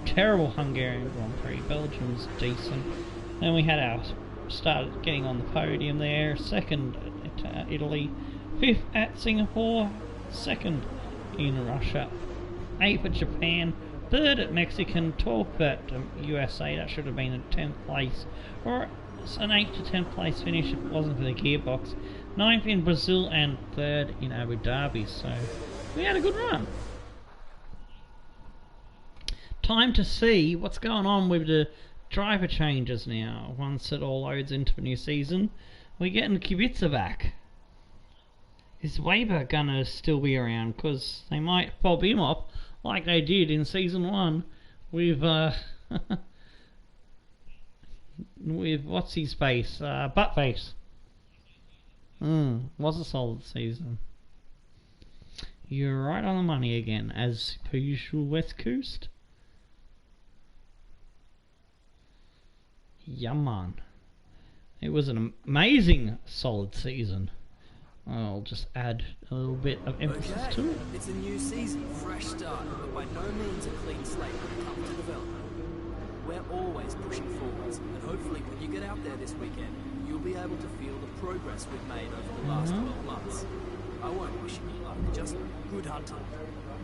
Speaker 1: Terrible Hungarian Grand Prix. Belgium's decent. Then we had our started getting on the podium there. 2nd at Italy. 5th at Singapore. 2nd in Russia. 8th at Japan. 3rd at Mexican. 12th at USA. That should have been a 10th place. Or an 8th to 10th place finish if it wasn't for the gearbox. 9th in Brazil and 3rd in Abu Dhabi. So we had a good run. Time to see what's going on with the driver changes now. Once it all loads into the new season, we're getting Kubica back. Is Weber gonna still be around? Because they might fob him off like they did in season 1 with with what's his face, Buttface. Was a solid season. You're right on the money again, as per usual, West Coast. Yeah, man. It was an amazing solid season. I'll just add a little bit of emphasis
Speaker 6: Okay,
Speaker 1: to it.
Speaker 6: it's a new season, fresh start, but by no means a clean slate when it comes to development. We're always pushing forwards, and hopefully when you get out there this weekend, you'll be able to feel the progress we've made over the last 12 months. I won't wish you luck, just good hunting.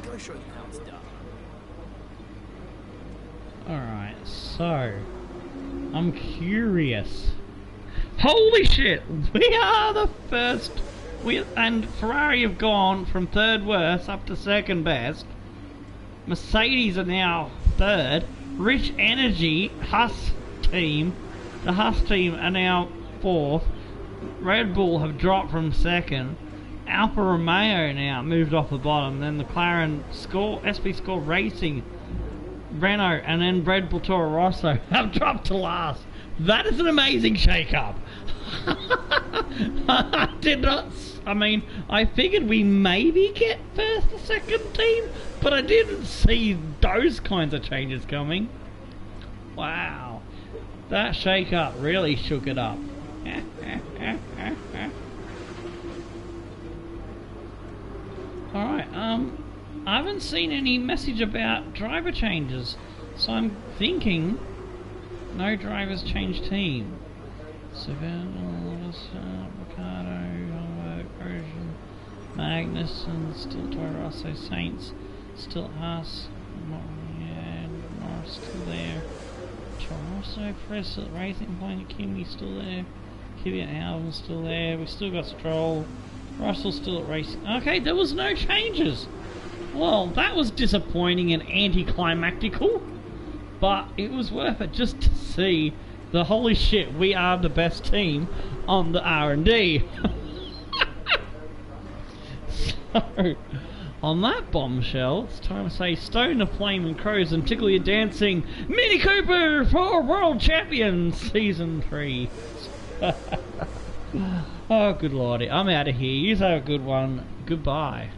Speaker 6: Go show them how it's done.
Speaker 1: Alright, so I'm curious. Holy shit! We are the first. And Ferrari have gone from third worst up to second best. Mercedes are now third. Rich Energy, Haas team, the Haas team are now fourth. Red Bull have dropped from second. Alfa Romeo now moved off the bottom. Then the McLaren SP Score Racing, Renault, and then Red Bull Toro Rosso have dropped to last. That is an amazing shake-up. I figured we maybe get first or second team, but I didn't see those kinds of changes coming. Wow. That shake-up really shook it up. Alright, I haven't seen any message about driver changes, so I'm thinking no drivers change team. Savannah, Ricardo, Grosjean, Magnussen, still Toro Rosso, Saints, still Haas, Norris still there, Toro Rosso, Press at Racing Point, Kimi still there, Kvyat Albon still there, we've still got Stroll, Russell still at Racing. Okay, there was no changes. Well, that was disappointing and anticlimactical, but it was worth it just to see the holy shit, we are the best team on the R&D. So, on that bombshell, it's time to say stone the flame and crows and tickle your dancing Mini Cooper for World Champion Season 3. Oh, good lordy. I'm out of here. You have a good one. Goodbye.